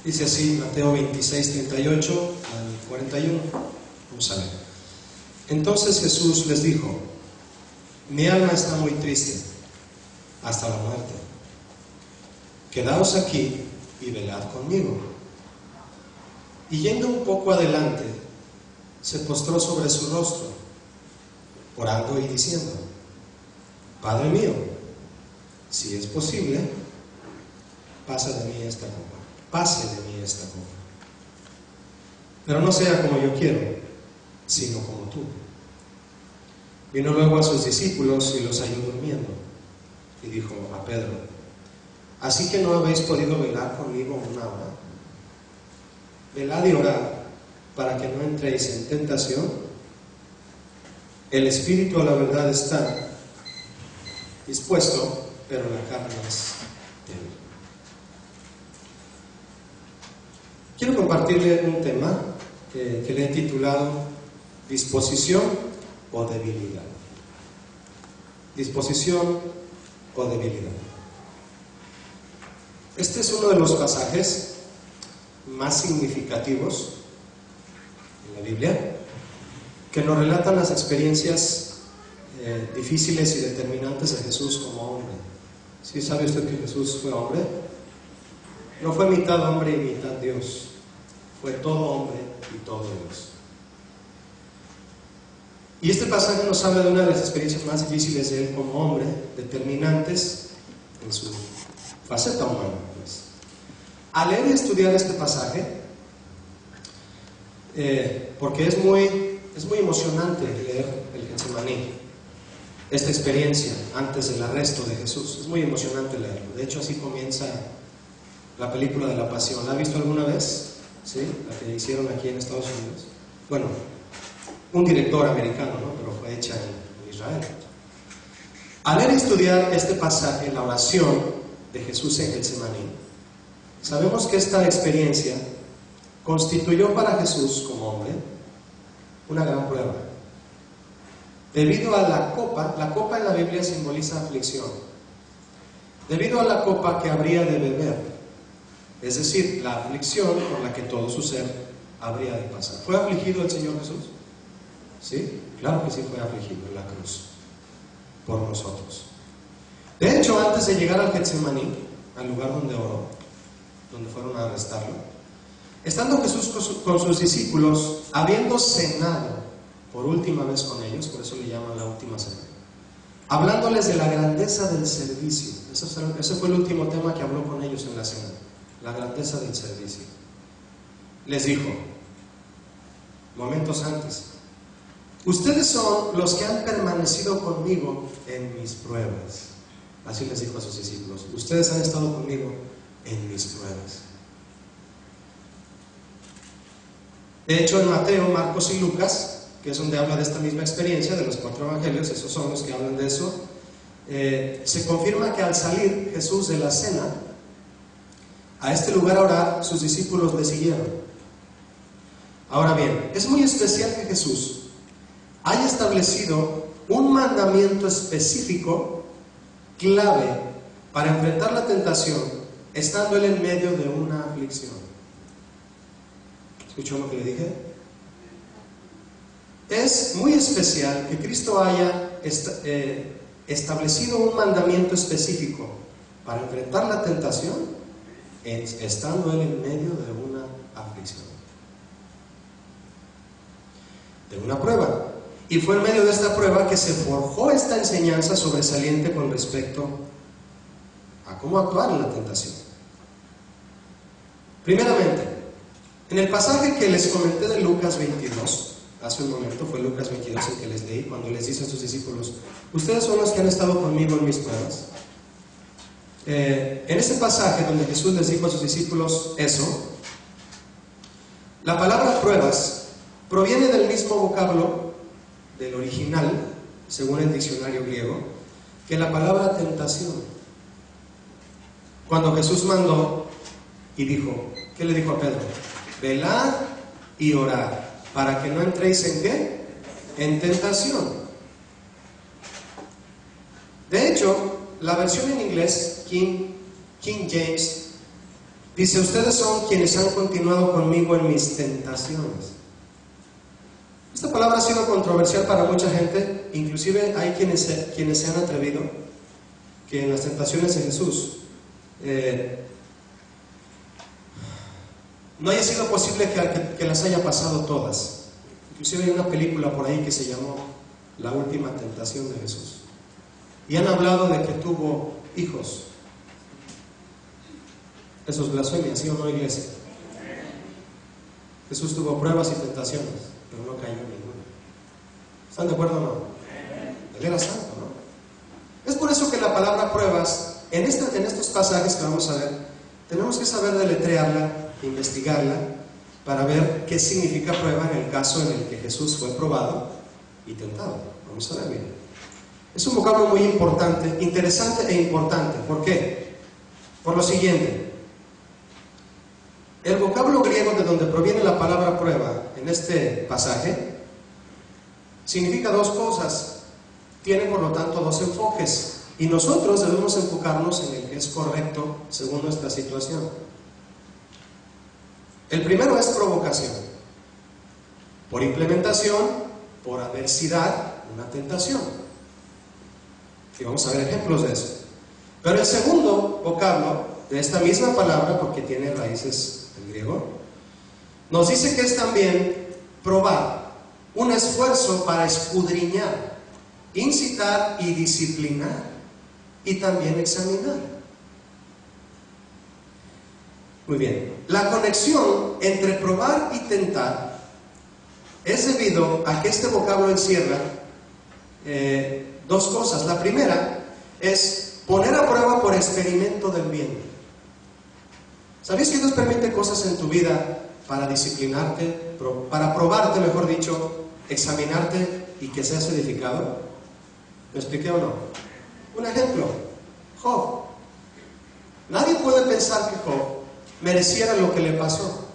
Dice así, Mateo 26, 38 al 41. Vamos a ver. Entonces Jesús les dijo: mi alma está muy triste hasta la muerte. Quedaos aquí y velad conmigo. Y yendo un poco adelante, se postró sobre su rostro, orando y diciendo: Padre mío, si es posible, pase de mí esta copa. Pero no sea como yo quiero, sino como tú. Vino luego a sus discípulos y los halló durmiendo. Y dijo a Pedro: ¿así que no habéis podido velar conmigo una hora? Velad y orad, para que no entréis en tentación. El espíritu a la verdad está dispuesto, pero la carne es débil. Quiero compartirle un tema que le he titulado disposición o debilidad. Disposición o debilidad. Este es uno de los pasajes más significativos en la Biblia, que nos relatan las experiencias difíciles y determinantes de Jesús como hombre. ¿Sí sabe usted que Jesús fue hombre? No fue mitad hombre y mitad Dios, fue todo hombre y todo Dios. Y este pasaje nos habla de una de las experiencias más difíciles de él como hombre, determinantes en su faceta humana. Pues. Al leer y estudiar este pasaje, porque es muy emocionante leer el Getsemaní, esta experiencia antes del arresto de Jesús, es muy emocionante leerlo. De hecho, así comienza la película de la Pasión. ¿La ha visto alguna vez? ¿Sí? La que hicieron aquí en Estados Unidos. Bueno, un director americano, ¿no? Pero fue hecha en Israel. Al leer y estudiar este pasaje, la oración de Jesús en Getsemaní, sabemos que esta experiencia constituyó para Jesús como hombre una gran prueba. Debido a la copa en la Biblia simboliza aflicción. Debido a la copa que habría de beber, es decir, la aflicción por la que todo su ser habría de pasar. ¿Fue afligido el Señor Jesús? ¿Sí? Claro que sí fue afligido en la cruz por nosotros. De hecho, antes de llegar al Getsemaní, al lugar donde oró, donde fueron a arrestarlo, estando Jesús con sus discípulos, habiendo cenado por última vez con ellos, por eso le llaman la última cena, hablándoles de la grandeza del servicio. Ese fue el último tema que habló con ellos en la cena, la grandeza del servicio. Les dijo, momentos antes: ustedes son los que han permanecido conmigo en mis pruebas. Así les dijo a sus discípulos: ustedes han estado conmigo en mis pruebas. De hecho, en Mateo, Marcos y Lucas, que es donde habla de esta misma experiencia, de los 4 evangelios, esos son los que hablan de eso, se confirma que al salir Jesús de la cena a este lugar a orar, sus discípulos le siguieron. Ahora bien, es muy especial que Jesús haya establecido un mandamiento específico, clave, para enfrentar la tentación, estando él en medio de una aflicción. ¿Escuchó lo que le dije? Es muy especial que Cristo haya establecido un mandamiento específico para enfrentar la tentación, estando él en medio de una aflicción, de una prueba. Y fue en medio de esta prueba que se forjó esta enseñanza sobresaliente con respecto a cómo actuar en la tentación. Primeramente, en el pasaje que les comenté de Lucas 22, hace un momento, fue Lucas 22 el que les leí, cuando les dice a sus discípulos: ustedes son los que han estado conmigo en mis pruebas. En ese pasaje donde Jesús les dijo a sus discípulos eso, la palabra pruebas proviene del mismo vocablo del original, según el diccionario griego, que la palabra tentación. Cuando Jesús mandó y dijo, ¿qué le dijo a Pedro? Velad y orad, para que no entréis ¿en qué? En tentación. De hecho, la versión en inglés, King James, Dice, ustedes son quienes han continuado conmigo en mis tentaciones. Esta palabra ha sido controversial para mucha gente, inclusive hay quienes se han atrevido que en las tentaciones de Jesús no haya sido posible que las haya pasado todas. Inclusive hay una película por ahí que se llamó La última tentación de Jesús. Y han hablado de que tuvo hijos. Eso es blasfemia, ¿sí o no, iglesia? Jesús tuvo pruebas y tentaciones, pero no cayó en ninguna. ¿Están de acuerdo o no? Él era santo, ¿no? Es por eso que la palabra pruebas, en estos pasajes que vamos a ver, tenemos que saber deletrearla, investigarla, para ver qué significa prueba en el caso en el que Jesús fue probado y tentado. Vamos a ver, bien. Es un vocablo muy importante, interesante e importante. ¿Por qué? Por lo siguiente. El vocablo griego de donde proviene la palabra prueba en este pasaje significa dos cosas. Tiene por lo tanto dos enfoques. Y nosotros debemos enfocarnos en el que es correcto según nuestra situación. El primero es provocación. Por implementación, por adversidad, una tentación. Y vamos a ver ejemplos de eso. Pero el segundo vocablo de esta misma palabra, porque tiene raíces en griego, nos dice que es también probar, un esfuerzo para escudriñar, incitar y disciplinar, y también examinar. Muy bien, la conexión entre probar y tentar es debido a que este vocablo encierra dos cosas. La primera es poner a prueba por experimento del bien. ¿Sabías que Dios permite cosas en tu vida para disciplinarte, para probarte, mejor dicho, examinarte y que seas edificado? ¿Me expliqué o no? Un ejemplo, Job. Nadie puede pensar que Job mereciera lo que le pasó.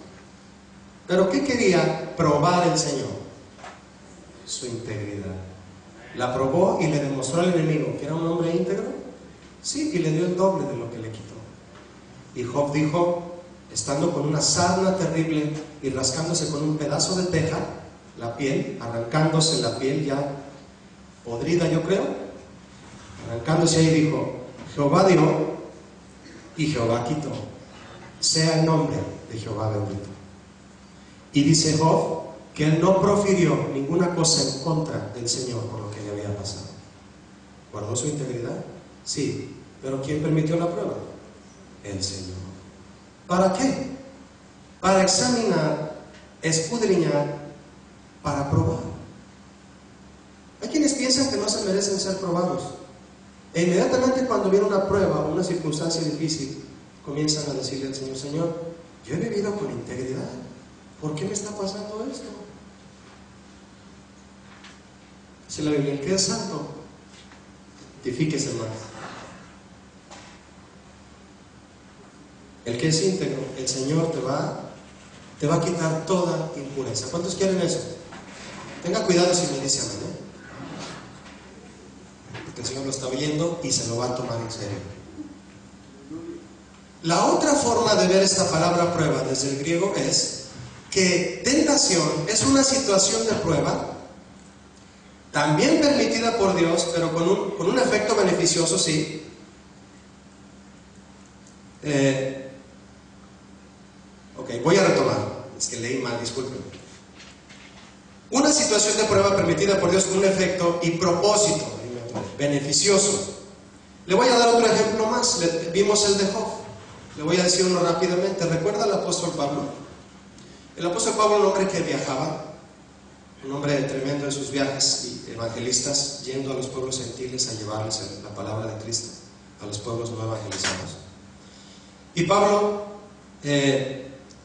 ¿Pero qué quería probar el Señor? Su integridad. La probó y le demostró al enemigo que era un hombre íntegro. Sí, y le dio el doble de lo que le quitó. Y Job dijo, estando con una sarna terrible y rascándose con un pedazo de teja, la piel, arrancándose la piel ya podrida, yo creo, arrancándose ahí, dijo, Jehová dio y Jehová quitó. Sea el nombre de Jehová bendito. Y dice Job que él no profirió ninguna cosa en contra del Señor por lo que le había pasado. ¿Guardó su integridad? Sí. ¿Pero quién permitió la prueba? El Señor. ¿Para qué? Para examinar, escudriñar, para probar. Hay quienes piensan que no se merecen ser probados. E inmediatamente cuando viene una prueba o una circunstancia difícil, comienzan a decirle al Señor, Señor, yo he vivido con integridad. ¿Por qué me está pasando esto? Dice la Biblia, el que es santo, santifíquese más. El que es íntegro, el Señor te va a quitar toda impureza. ¿Cuántos quieren eso? Tenga cuidado si me dice amén, porque el Señor lo está oyendo y se lo va a tomar en serio. La otra forma de ver esta palabra prueba desde el griego es que tentación es una situación de prueba, también permitida por Dios, pero con un efecto beneficioso, sí. Ok, voy a retomar. Es que leí mal, disculpen. Una situación de prueba permitida por Dios con un efecto y propósito beneficioso. Le voy a dar otro ejemplo más. Vimos el de Job. Le voy a decir uno rápidamente. ¿Recuerda al apóstol Pablo? El apóstol Pablo, un hombre que viajaba, un hombre tremendo en sus viajes y evangelistas, yendo a los pueblos gentiles a llevarles la palabra de Cristo a los pueblos no evangelizados. Y Pablo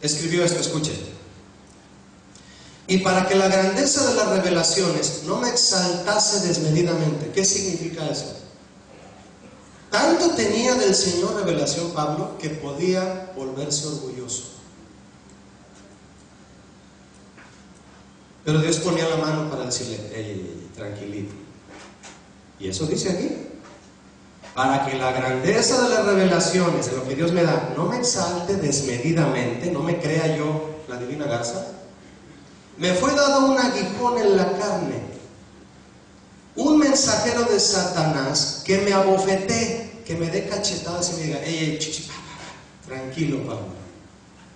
escribió esto, escuchen. Y para que la grandeza de las revelaciones no me exaltase desmedidamente. ¿Qué significa eso? Tanto tenía del Señor revelación Pablo que podía volverse orgulloso. Pero Dios ponía la mano para decirle, tranquilito. Y eso dice aquí. para que la grandeza de las revelaciones, de lo que Dios me da, no me exalte desmedidamente, no me crea yo la divina garza. Me fue dado un aguijón en la carne, un mensajero de Satanás que me abofetee, que me dé cachetadas y me diga: ey, chichi, tranquilo, Pablo,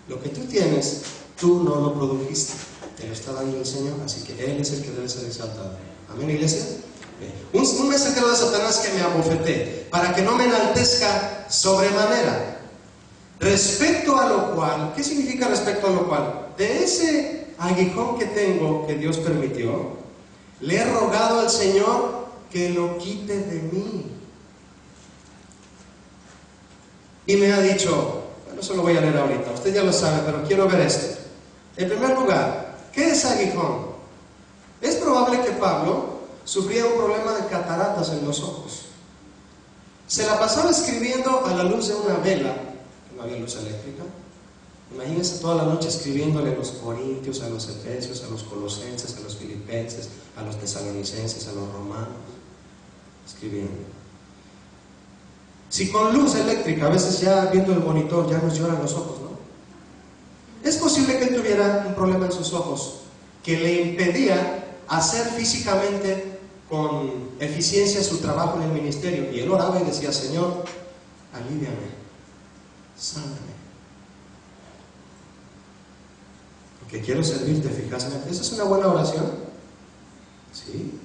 lo que tú tienes, tú no lo produjiste, te lo está dando el Señor, así que Él es el que debe ser exaltado. Amén, iglesia. Un mensajero de Satanás que me abofetee, para que no me enaltezca sobremanera. Respecto a lo cual, ¿qué significa respecto a lo cual? De ese aguijón que tengo, que Dios permitió, le he rogado al Señor que lo quite de mí. Y me ha dicho, bueno, eso lo voy a leer ahorita, usted ya lo sabe, pero quiero ver esto. En primer lugar, ¿qué es aguijón? Es probable que Pablo sufría un problema de cataratas en los ojos. Se la pasaba escribiendo a la luz de una vela, que no había luz eléctrica. Imagínense toda la noche escribiéndole a los corintios, a los efesios, a los colosenses, a los filipenses, a los tesalonicenses, a los romanos, escribiendo. Si con luz eléctrica, a veces ya viendo el monitor, ya nos lloran los ojos, ¿no? Es posible que él tuviera un problema en sus ojos que le impedía hacer físicamente con eficiencia su trabajo en el ministerio. Y él oraba y decía: Señor, alíviame, sáname, porque quiero servirte eficazmente. ¿Esa es una buena oración? Sí,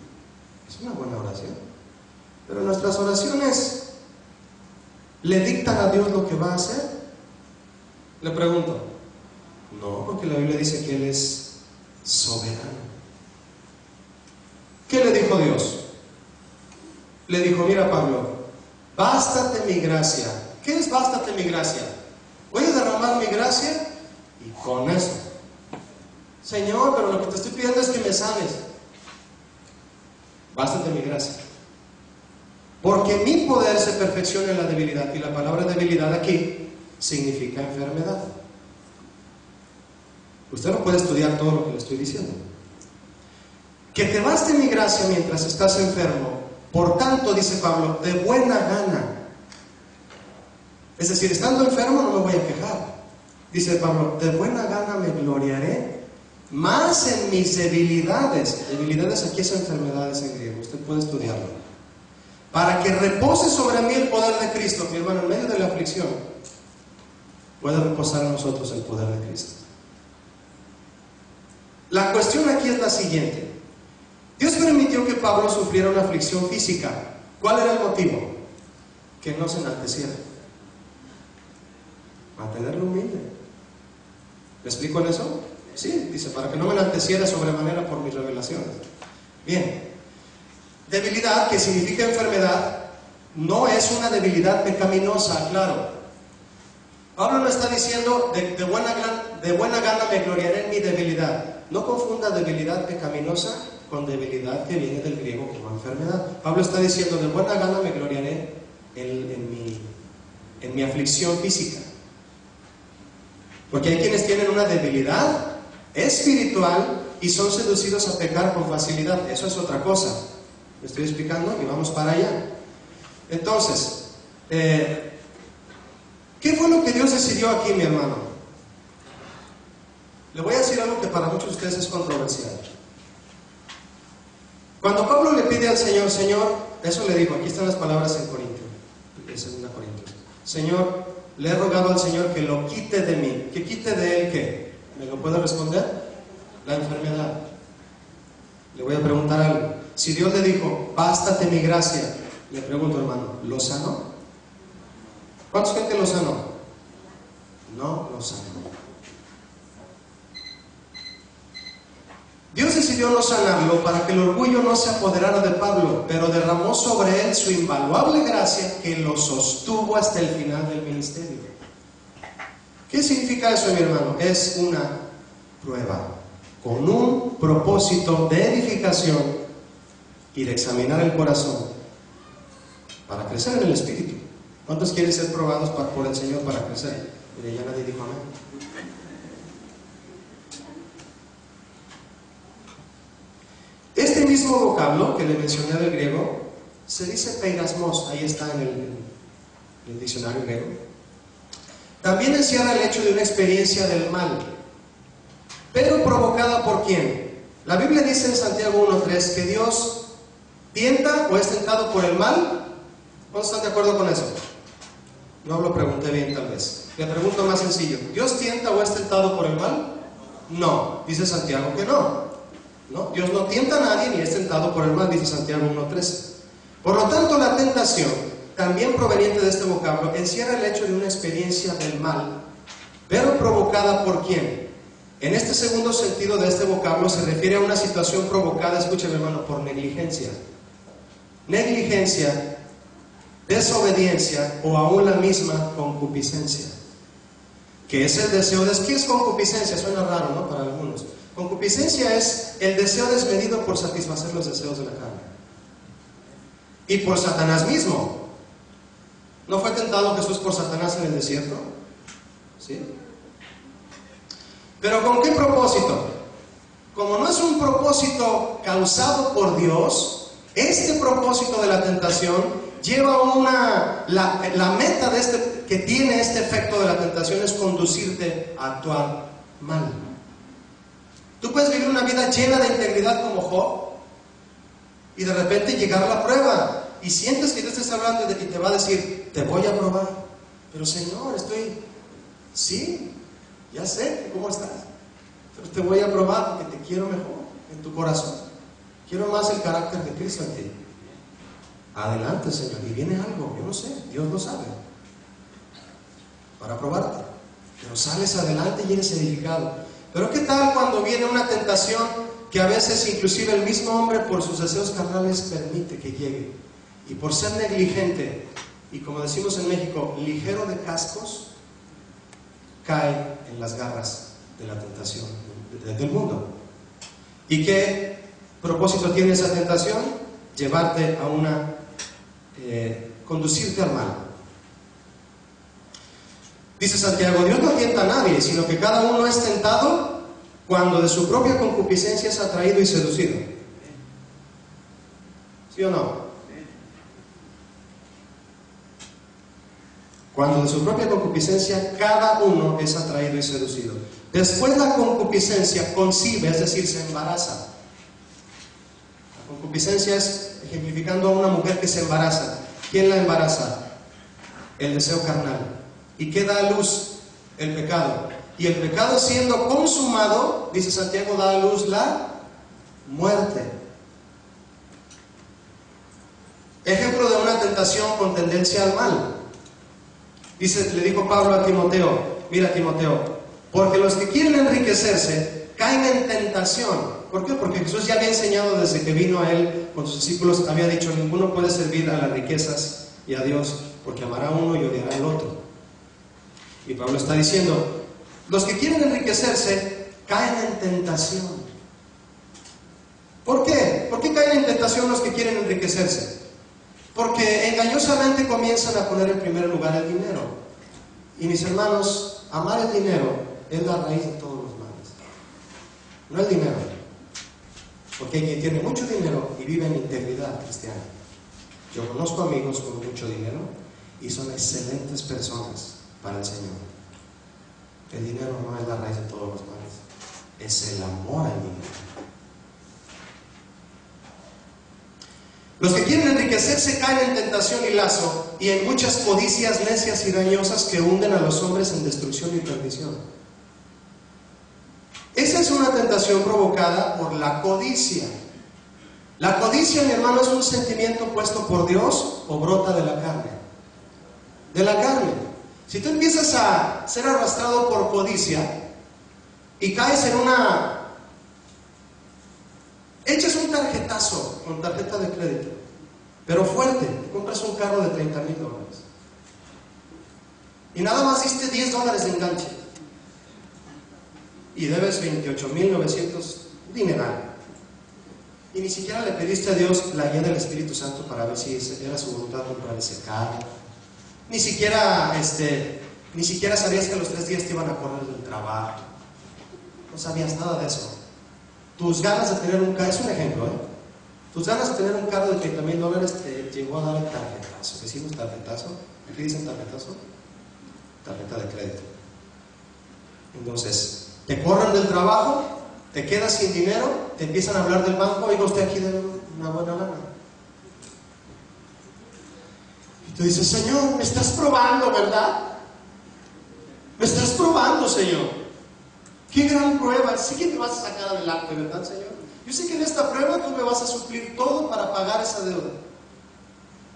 es una buena oración. Pero nuestras oraciones ¿le dictan a Dios lo que va a hacer? Le pregunto. No, porque la Biblia dice que Él es soberano. ¿Qué le dijo Dios? Le dijo: mira, Pablo, bástate mi gracia. ¿Qué es bástate mi gracia? Voy a derramar mi gracia y con eso. Señor, pero lo que te estoy pidiendo es que me sanes. Bástate mi gracia. Porque mi poder se perfecciona en la debilidad. Y la palabra debilidad aquí significa enfermedad. Usted no puede estudiar todo lo que le estoy diciendo. Que te baste mi gracia mientras estás enfermo. Por tanto, dice Pablo, de buena gana. Es decir, estando enfermo no me voy a quejar. Dice Pablo, de buena gana me gloriaré más en mis debilidades. Debilidades aquí es enfermedades en griego. Usted puede estudiarlo. Para que repose sobre mí el poder de Cristo. Mi hermano, en medio de la aflicción puede reposar en nosotros el poder de Cristo. La cuestión aquí es la siguiente. Dios permitió que Pablo sufriera una aflicción física. ¿Cuál era el motivo? Que no se enalteciera. Mantenerlo humilde. ¿Me explico en eso? Sí, dice, para que no me enalteciera sobremanera por mis revelaciones. Bien. Debilidad, que significa enfermedad, no es una debilidad pecaminosa, claro. Pablo no está diciendo de buena gana me gloriaré en mi debilidad. No confunda debilidad pecaminosa con debilidad que viene del griego como enfermedad. Pablo está diciendo de buena gana me gloriaré en mi aflicción física. Porque hay quienes tienen una debilidad espiritual y son seducidos a pecar con facilidad. Eso es otra cosa. ¿Me estoy explicando? Y vamos para allá. Entonces, ¿qué fue lo que Dios decidió aquí, mi hermano? Le voy a decir algo que para muchos de ustedes es controversial. Cuando Pablo le pide al Señor, Señor, eso le dijo, aquí están las palabras en Corintios, en 2 Corintios. Señor, le he rogado al Señor que lo quite de mí. ¿Que quite de él qué? ¿Me lo puede responder? La enfermedad. Le voy a preguntar algo. Si Dios le dijo, bástate mi gracia, le pregunto, hermano, ¿lo sanó? ¿Cuántos creen que lo sanó? No lo sanó. Dios decidió no sanarlo para que el orgullo no se apoderara de Pablo, pero derramó sobre él su invaluable gracia que lo sostuvo hasta el final del ministerio. ¿Qué significa eso, mi hermano? Es una prueba con un propósito de edificación y de examinar el corazón para crecer en el Espíritu. ¿Cuántos quieren ser probados por el Señor para crecer? Mire, ya nadie dijo amén. Este mismo vocablo que le mencioné del griego Se dice peirasmos, ahí está en el diccionario griego. También encierra el hecho de una experiencia del mal, pero provocada por ¿quién? La Biblia dice en Santiago 1:3 que Dios tienta o es tentado por el mal. ¿Cuántos están de acuerdo con eso? No lo pregunté bien tal vez. Le pregunto más sencillo. ¿Dios tienta o es tentado por el mal? No, dice Santiago que no. ¿No? Dios no tienta a nadie ni es tentado por el mal, dice Santiago 1:13. Por lo tanto, la tentación, también proveniente de este vocablo, encierra el hecho de una experiencia del mal, pero provocada por ¿quién? En este segundo sentido de este vocablo se refiere a una situación provocada, escúcheme hermano, por negligencia. Negligencia, desobediencia o aún la misma concupiscencia. Que es el deseo de... ¿Qué es concupiscencia? Suena raro, ¿no? Para algunos. Concupiscencia es el deseo desmedido por satisfacer los deseos de la carne. Y por Satanás mismo. ¿No fue tentado Jesús por Satanás en el desierto? ¿Sí? ¿Pero con qué propósito? Como no es un propósito causado por Dios, este propósito de la tentación lleva la meta de que tiene este efecto de la tentación es conducirte a actuar mal. Tú puedes vivir una vida llena de integridad como Job y de repente llegar a la prueba y sientes que Dios te está hablando y te va a decir, te voy a probar. Pero Señor, sí, ya sé cómo estás, pero te voy a probar porque te quiero mejor en tu corazón. Quiero más el carácter de Cristo en ti. Adelante, Señor, y viene algo, yo no sé, Dios lo sabe, para probarte. Pero sales adelante y eres edificado. Pero ¿qué tal cuando viene una tentación que a veces inclusive el mismo hombre por sus deseos carnales permite que llegue? Y por ser negligente, y como decimos en México, ligero de cascos, cae en las garras de la tentación del mundo. ¿Y qué propósito tiene esa tentación? Llevarte a conducirte al mal. Dice Santiago, Dios no tienta a nadie, sino que cada uno es tentado cuando de su propia concupiscencia es atraído y seducido. ¿Sí o no? Cuando de su propia concupiscencia cada uno es atraído y seducido. Después la concupiscencia concibe, es decir, se embaraza. La concupiscencia es ejemplificando a una mujer que se embaraza. ¿Quién la embaraza? El deseo carnal. ¿Y qué da a luz? El pecado. Y el pecado siendo consumado, dice Santiago, da a luz la muerte. Ejemplo de una tentación con tendencia al mal. Le dijo Pablo a Timoteo, mira Timoteo, porque los que quieren enriquecerse caen en tentación. ¿Por qué? Porque Jesús ya había enseñado desde que vino a él con sus discípulos, había dicho, ninguno puede servir a las riquezas y a Dios, porque amará a uno y odiará al otro. Y Pablo está diciendo, los que quieren enriquecerse caen en tentación. ¿Por qué? ¿Por qué caen en tentación los que quieren enriquecerse? Porque engañosamente comienzan a poner en primer lugar el dinero. Y mis hermanos, amar el dinero es la raíz de todos los males. No el dinero. Porque hay quien tiene mucho dinero y vive en integridad cristiana. Yo conozco amigos con mucho dinero y son excelentes personas para el Señor. El dinero no es la raíz de todos los males. Es el amor al dinero. Los que quieren enriquecerse caen en tentación y lazo y en muchas codicias necias y dañosas que hunden a los hombres en destrucción y perdición. Esa es una tentación provocada por la codicia. La codicia, mi hermano, es un sentimiento puesto por Dios o brota de la carne. De la carne. Si tú empiezas a ser arrastrado por codicia y caes en echas un tarjetazo con tarjeta de crédito, pero fuerte, compras un carro de $30,000 y nada más diste $10 de enganche y debes 28,900, dineral, y ni siquiera le pediste a Dios la guía del Espíritu Santo para ver si era su voluntad comprar ese carro, ni siquiera sabías que a los 3 días te iban a correr del trabajo, no sabías nada de eso. Tus ganas de tener un carro, es un ejemplo, tus ganas de tener un carro de $30,000 llegó a dar el tarjetazo. ¿Decimos tarjetazo? ¿Aquí dicen tarjetazo? Tarjeta de crédito. Entonces, te corren del trabajo, te quedas sin dinero, te empiezan a hablar del banco, oiga usted aquí de una buena lana. Y tú dices, Señor, me estás probando, ¿verdad? Me estás probando, Señor. Qué gran prueba. Sí que me vas a sacar adelante, ¿verdad, Señor? Yo sé que en esta prueba tú me vas a suplir todo para pagar esa deuda.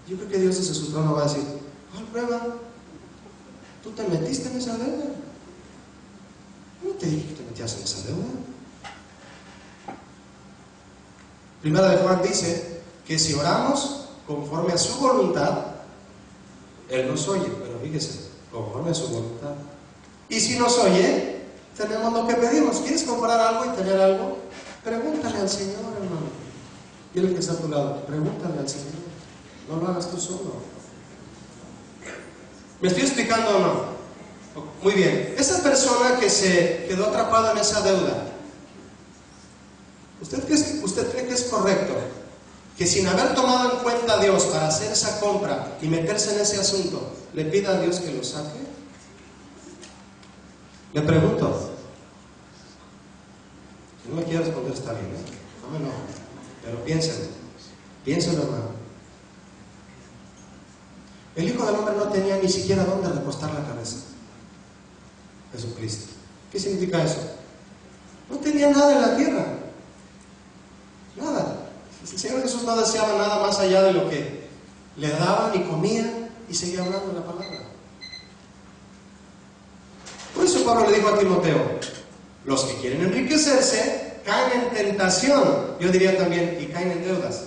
Yo creo que Dios desde su trono va a decir, ¿cuál prueba? ¿Tú te metiste en esa deuda? No te dije que te metías en esa deuda. Primera de Juan dice que si oramos conforme a su voluntad, Él nos oye, pero fíjese, conforme a su voluntad. Y si nos oye, tenemos lo que pedimos. ¿Quieres comprar algo y tener algo? Pregúntale al Señor, hermano. Y el que está a tu lado, pregúntale al Señor. No lo hagas tú solo. ¿Me estoy explicando o no? Muy bien. Esa persona que se quedó atrapada en esa deuda, ¿usted cree que es correcto que sin haber tomado en cuenta a Dios para hacer esa compra y meterse en ese asunto, le pida a Dios que lo saque? Le pregunto. Si no me quiere responder está bien, ¿eh? No me enojo, pero piénselo, hermano. El Hijo del Hombre no tenía ni siquiera dónde recostar la cabeza. Jesucristo. ¿Qué significa eso? No tenía nada en la tierra. Nada. El Señor Jesús no deseaba nada más allá de lo que le daban y comía y seguía hablando la palabra. Por eso Pablo le dijo a Timoteo, los que quieren enriquecerse caen en tentación, yo diría también, y caen en deudas.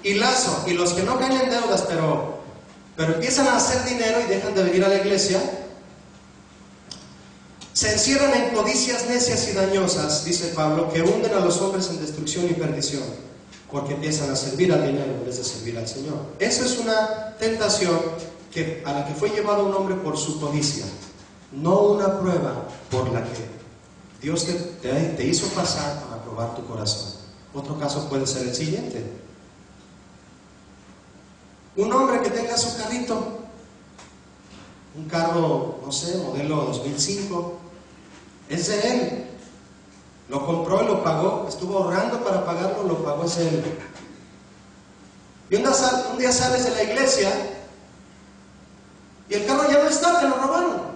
Y lazo, y los que no caen en deudas, pero empiezan a hacer dinero y dejan de venir a la iglesia, se encierran en codicias necias y dañosas, dice Pablo, que hunden a los hombres en destrucción y perdición, porque empiezan a servir al dinero en vez de servir al Señor. Esa es una tentación a la que fue llevado un hombre por su codicia, no una prueba por la que Dios te hizo pasar para probar tu corazón. Otro caso puede ser el siguiente. Un hombre que tenga su carrito, un carro, no sé, modelo 2005, es de él. Lo compró y lo pagó, estuvo ahorrando para pagarlo, lo pagó, es él. Y un día sales de la iglesia y el carro ya no está, te lo robaron.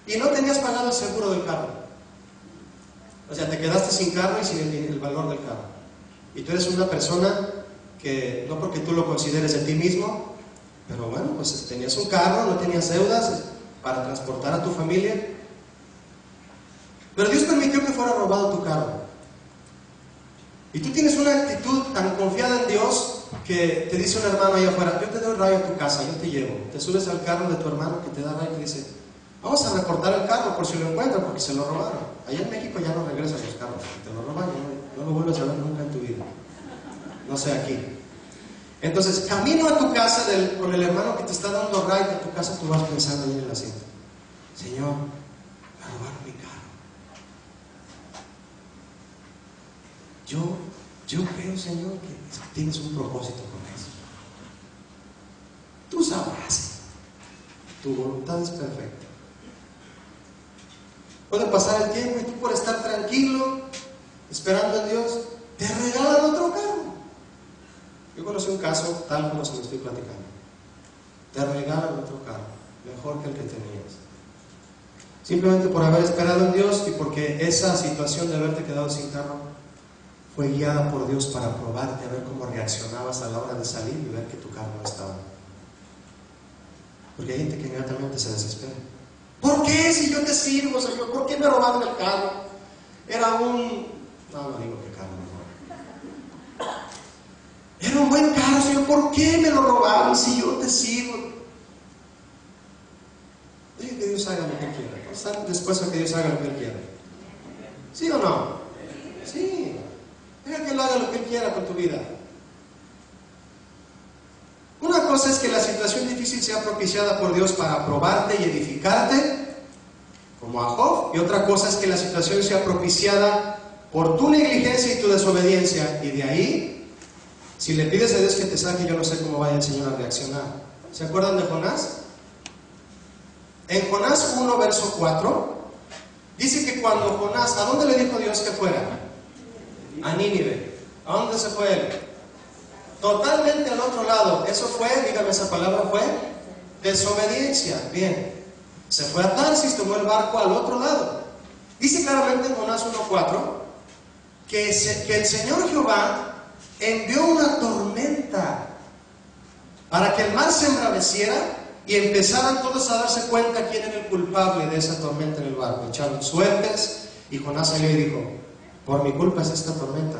Y no tenías pagado el seguro del carro. O sea, te quedaste sin carro y sin el valor del carro. Y tú eres una persona que, no porque tú lo consideres de ti mismo, pero bueno, pues tenías un carro, no tenías deudas para transportar a tu familia. Pero Dios permitió que fuera robado tu carro. Y tú tienes una actitud tan confiada en Dios que te dice un hermano allá afuera, yo te doy rayo a tu casa, yo te llevo. Te subes al carro de tu hermano que te da rayo y te dice, vamos a reportar el carro por si lo encuentran, porque se lo robaron. Allá en México ya no regresan los carros, te lo roban y no lo vuelves a ver nunca en tu vida. No sé aquí. Entonces, camino a tu casa con el hermano que te está dando rayo a tu casa, tú vas pensando ahí en el asiento, Señor, me robaron mi carro. Yo creo, Señor, que tienes un propósito con eso. Tú sabrás. Tu voluntad es perfecta. Puede pasar el tiempo y tú, por estar tranquilo, esperando en Dios, te regalan otro carro. Yo conocí un caso tal como se lo estoy platicando. Te regalan otro carro, mejor que el que tenías. Simplemente por haber esperado en Dios y porque esa situación de haberte quedado sin carro fue guiada por Dios para probarte, a ver cómo reaccionabas a la hora de salir y ver que tu carro no estaba. Porque hay gente que inmediatamente se desespera. ¿Por qué? Si yo te sirvo, Señor, ¿por qué me robaron el carro? Era no digo qué carro me robaron. Era un buen carro, Señor, ¿por qué me lo robaron si yo te sirvo? Deje que Dios haga lo que Él quiera. Están dispuestos a que Dios haga lo que Él quiera. ¿Sí o no? Sí. Deja que Él haga lo que Él quiera con tu vida. Una cosa es que la situación difícil sea propiciada por Dios para probarte y edificarte, como a Job, y otra cosa es que la situación sea propiciada por tu negligencia y tu desobediencia, y de ahí Si le pides a Dios que te saque, yo no sé cómo vaya el Señor a reaccionar. ¿Se acuerdan de Jonás? En Jonás 1, verso 4, dice que cuando Jonás, ¿a dónde le dijo Dios que fuera? A Nínive. ¿A dónde se fue él? Totalmente al otro lado. Eso fue, dígame esa palabra, fue desobediencia. Bien. Se fue a Tarsis, tomó el barco al otro lado. Dice claramente en Jonás 1:4 que el Señor Jehová envió una tormenta para que el mar se embraveciera y empezaran todos a darse cuenta quién era el culpable de esa tormenta en el barco. Echaron suertes y Jonás salió y dijo: por mi culpa es esta tormenta.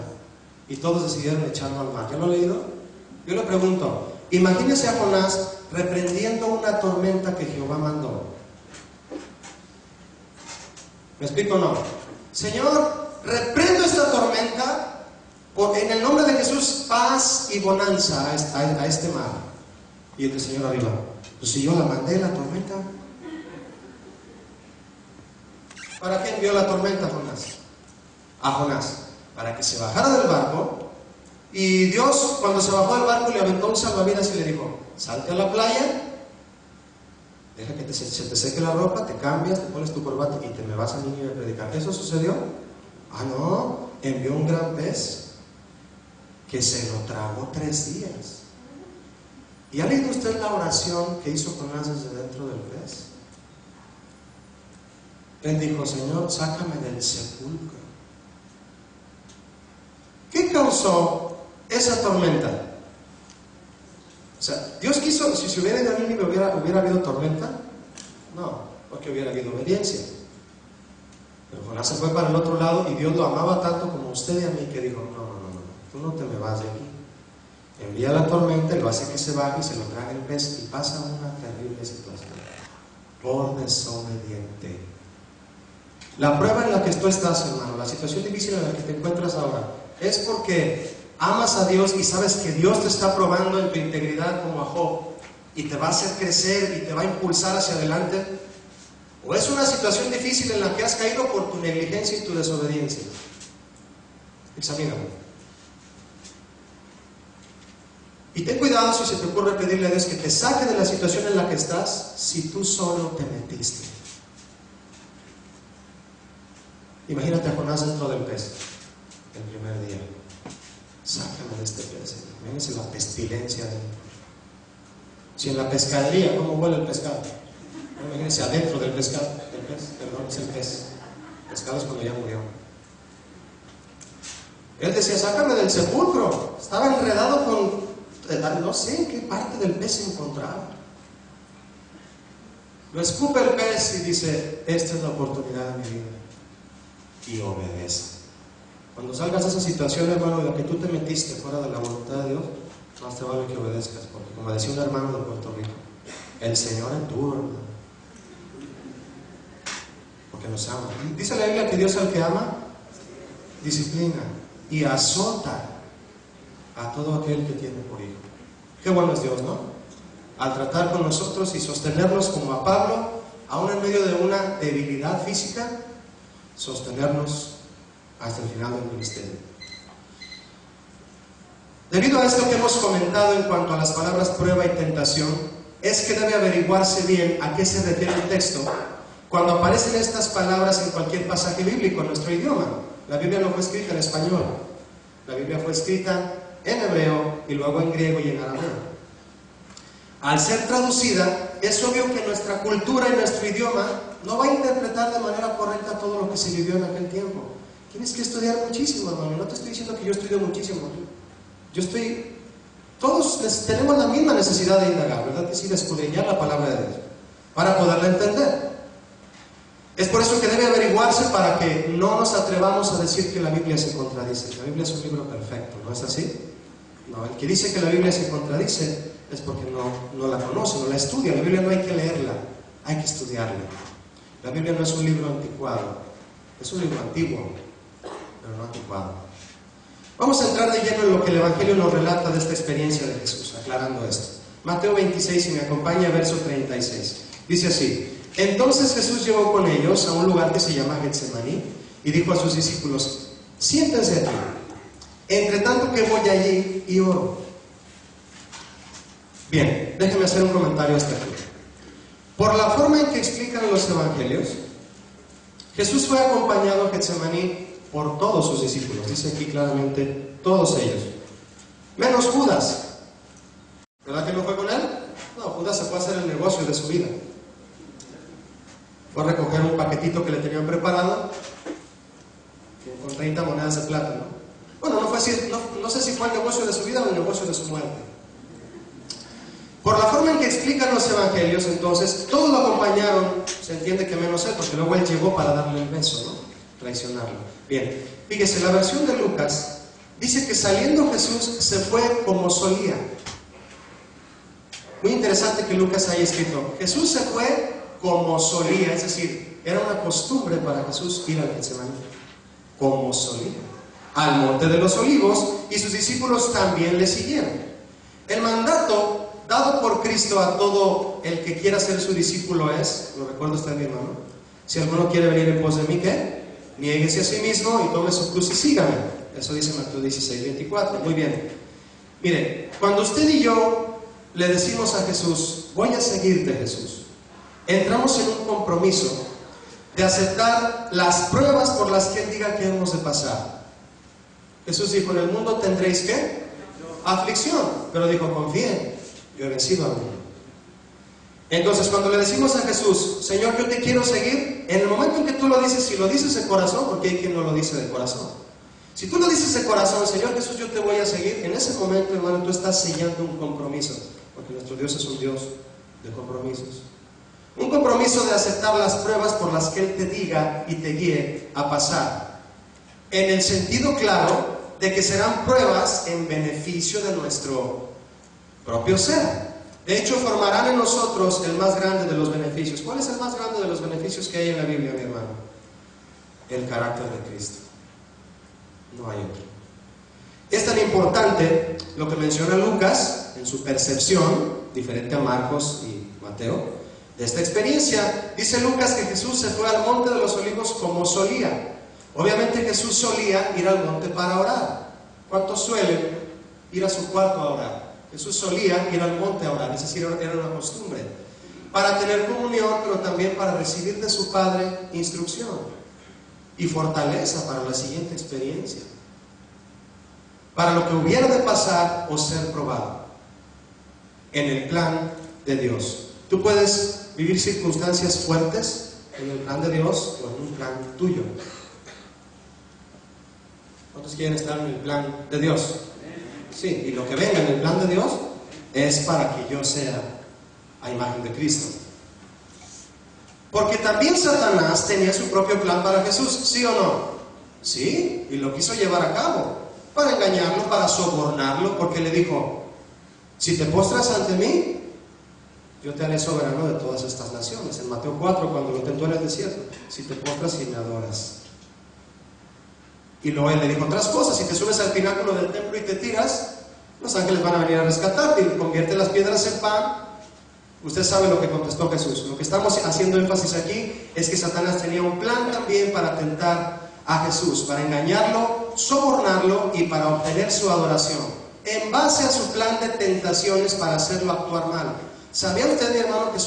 Y todos decidieron echarlo al mar. ¿Ya lo he leído? Yo le pregunto, imagínese a Jonás reprendiendo una tormenta que Jehová mandó. ¿Me explico o no? Señor, reprendo esta tormenta en el nombre de Jesús, paz y bonanza a este mar. Y el Señor arriba: pues si yo la mandé, la tormenta. ¿Para qué envió la tormenta a Jonás? Para que se bajara del barco. Y Dios, cuando se bajó del barco, le aventó un salvavidas y le dijo: salte a la playa, deja que se te seque la ropa, te cambias, te pones tu corbata y te me vas a Nínive a predicar. ¿Eso sucedió? Ah, no, envió un gran pez que se lo tragó 3 días. ¿Y ha leído usted la oración que hizo Jonás desde dentro del pez? Él dijo: Señor, sácame del sepulcro. ¿Qué causó esa tormenta? O sea, Dios quiso, si se hubiera ido a Nínive, ¿hubiera habido tormenta? No, porque hubiera habido obediencia. Pero Jonás se fue para el otro lado y Dios lo amaba tanto como usted y a mí, que dijo: no, tú no te me vas de aquí. Envía la tormenta, lo hace que se baje y se lo traga el pez, y pasa una terrible situación por desobediente. La prueba en la que tú estás, hermano, la situación difícil en la que te encuentras ahora, es porque amas a Dios y sabes que Dios te está probando en tu integridad como a Job, y te va a hacer crecer y te va a impulsar hacia adelante. O es una situación difícil en la que has caído por tu negligencia y tu desobediencia. Examínalo. Y ten cuidado si se te ocurre pedirle a Dios que te saque de la situación en la que estás, si tú solo te metiste. Imagínate a Jonás dentro del pez el primer día. Sácame de este pez. Imagínense la pestilencia dentro. Si en la pescadería, ¿cómo huele el pescado? Imagínense adentro del pescado. Es el pez. El pescado es cuando ya murió. Él decía: sácame del sepulcro. Estaba enredado con... no sé en qué parte del pez se encontraba. Lo escupe el pez y dice: esta es la oportunidad de mi vida. Y obedece. Cuando salgas de esa situación, hermano, en la que tú te metiste fuera de la voluntad de Dios, más te vale que obedezcas, porque como decía un hermano de Puerto Rico, el Señor es duro, hermano, porque nos ama. Y dice la Biblia que Dios al que ama disciplina y azota a todo aquel que tiene por hijo. Qué bueno es Dios, ¿no? Al tratar con nosotros y sostenernos como a Pablo, aún en medio de una debilidad física, sostenernos hasta el final del ministerio. Debido a esto que hemos comentado en cuanto a las palabras prueba y tentación, es que debe averiguarse bien a qué se refiere el texto cuando aparecen estas palabras en cualquier pasaje bíblico en nuestro idioma. La Biblia no fue escrita en español, la Biblia fue escrita en hebreo y luego en griego y en arameo. Al ser traducida, es obvio que nuestra cultura y nuestro idioma no va a interpretar de manera correcta todo lo que se vivió en aquel tiempo. Tienes que estudiar muchísimo, hermano. No te estoy diciendo que yo estudio muchísimo. Todos tenemos la misma necesidad de indagar, ¿verdad? Que sí, de escudriñar la palabra de Dios para poderla entender. Es por eso que debe averiguarse, para que no nos atrevamos a decir que la Biblia se contradice. La Biblia es un libro perfecto, ¿no es así? No, el que dice que la Biblia se contradice es porque no la conoce, no la estudia. La Biblia no hay que leerla, hay que estudiarla. La Biblia no es un libro anticuado, es un libro antiguo, pero no anticuado. Vamos a entrar de lleno en lo que el Evangelio nos relata de esta experiencia de Jesús, aclarando esto. Mateo 26, si me acompaña, verso 36. Dice así: entonces Jesús llegó con ellos a un lugar que se llama Getsemaní y dijo a sus discípulos: siéntense aquí Entre tanto que voy allí y oro. Bien, déjenme hacer un comentario hasta aquí. Por la forma en que explican los evangelios, Jesús fue acompañado a Getsemaní por todos sus discípulos. Dice aquí claramente, todos ellos. Menos Judas. ¿Verdad que no fue con él? No, Judas se fue a hacer el negocio de su vida. Fue a recoger un paquetito que le tenían preparado con 30 monedas de plata, ¿no? Bueno, no sé si fue el negocio de su vida o el negocio de su muerte. Por la forma en que explican los evangelios, entonces, todos lo acompañaron, se entiende que menos él, porque luego él llegó para darle el beso, ¿no? Traicionarlo. Bien, fíjese, la versión de Lucas dice que saliendo Jesús se fue como solía. Muy interesante que Lucas haya escrito, Jesús se fue como solía, es decir, era una costumbre para Jesús ir al Getsemaní, como solía, al monte de los olivos, y sus discípulos también le siguieron. El mandato dado por Cristo a todo el que quiera ser su discípulo es, lo recuerda usted mi hermano, si alguno quiere venir en pos de mí, ¿qué? Niéguese a sí mismo y tome su cruz y sígame. Eso dice Mateo 16:24. Muy bien. Mire, cuando usted y yo le decimos a Jesús, voy a seguirte, Jesús, entramos en un compromiso de aceptar las pruebas por las que Él diga que hemos de pasar. Jesús dijo, en el mundo tendréis ¿qué? Aflicción. Pero dijo, confíen, yo he vencido al mundo. Entonces, cuando le decimos a Jesús, Señor, yo te quiero seguir, en el momento en que tú lo dices, si lo dices de corazón, porque hay quien no lo dice de corazón. Si tú lo dices de corazón, Señor Jesús, yo te voy a seguir, en ese momento, hermano, tú estás sellando un compromiso, porque nuestro Dios es un Dios de compromisos. Un compromiso de aceptar las pruebas por las que Él te diga y te guíe a pasar, en el sentido claro de que serán pruebas en beneficio de nuestro propio ser. De hecho, formarán en nosotros el más grande de los beneficios. ¿Cuál es el más grande de los beneficios que hay en la Biblia, mi hermano? El carácter de Cristo. No hay otro. Es tan importante lo que menciona Lucas en su percepción, diferente a Marcos y Mateo, de esta experiencia. Dice Lucas que Jesús se fue al monte de los olivos como solía. Obviamente Jesús solía ir al monte para orar. ¿Cuántos suelen ir a su cuarto a orar? Jesús solía ir al monte a orar, es decir, era una costumbre, para tener comunión, pero también para recibir de su Padre instrucción y fortaleza para la siguiente experiencia, para lo que hubiera de pasar o ser probado en el plan de Dios. Tú puedes vivir circunstancias fuertes en el plan de Dios o en un plan tuyo. ¿Cuántos quieren estar en el plan de Dios? Sí, y lo que venga en el plan de Dios es para que yo sea a imagen de Cristo. Porque también Satanás tenía su propio plan para Jesús, ¿sí o no? Sí, y lo quiso llevar a cabo, para engañarlo, para sobornarlo, porque le dijo, si te postras ante mí, yo te haré soberano de todas estas naciones. En Mateo 4, cuando lo tentó en el desierto, si te postras y me adoras. Y luego él le dijo otras cosas, si te subes al pináculo del templo y te tiras, los ángeles van a venir a rescatarte y convierte las piedras en pan. Usted sabe lo que contestó Jesús. Lo que estamos haciendo énfasis aquí es que Satanás tenía un plan también para tentar a Jesús, para engañarlo, sobornarlo y para obtener su adoración, en base a su plan de tentaciones para hacerlo actuar mal. ¿Sabía usted, mi hermano, que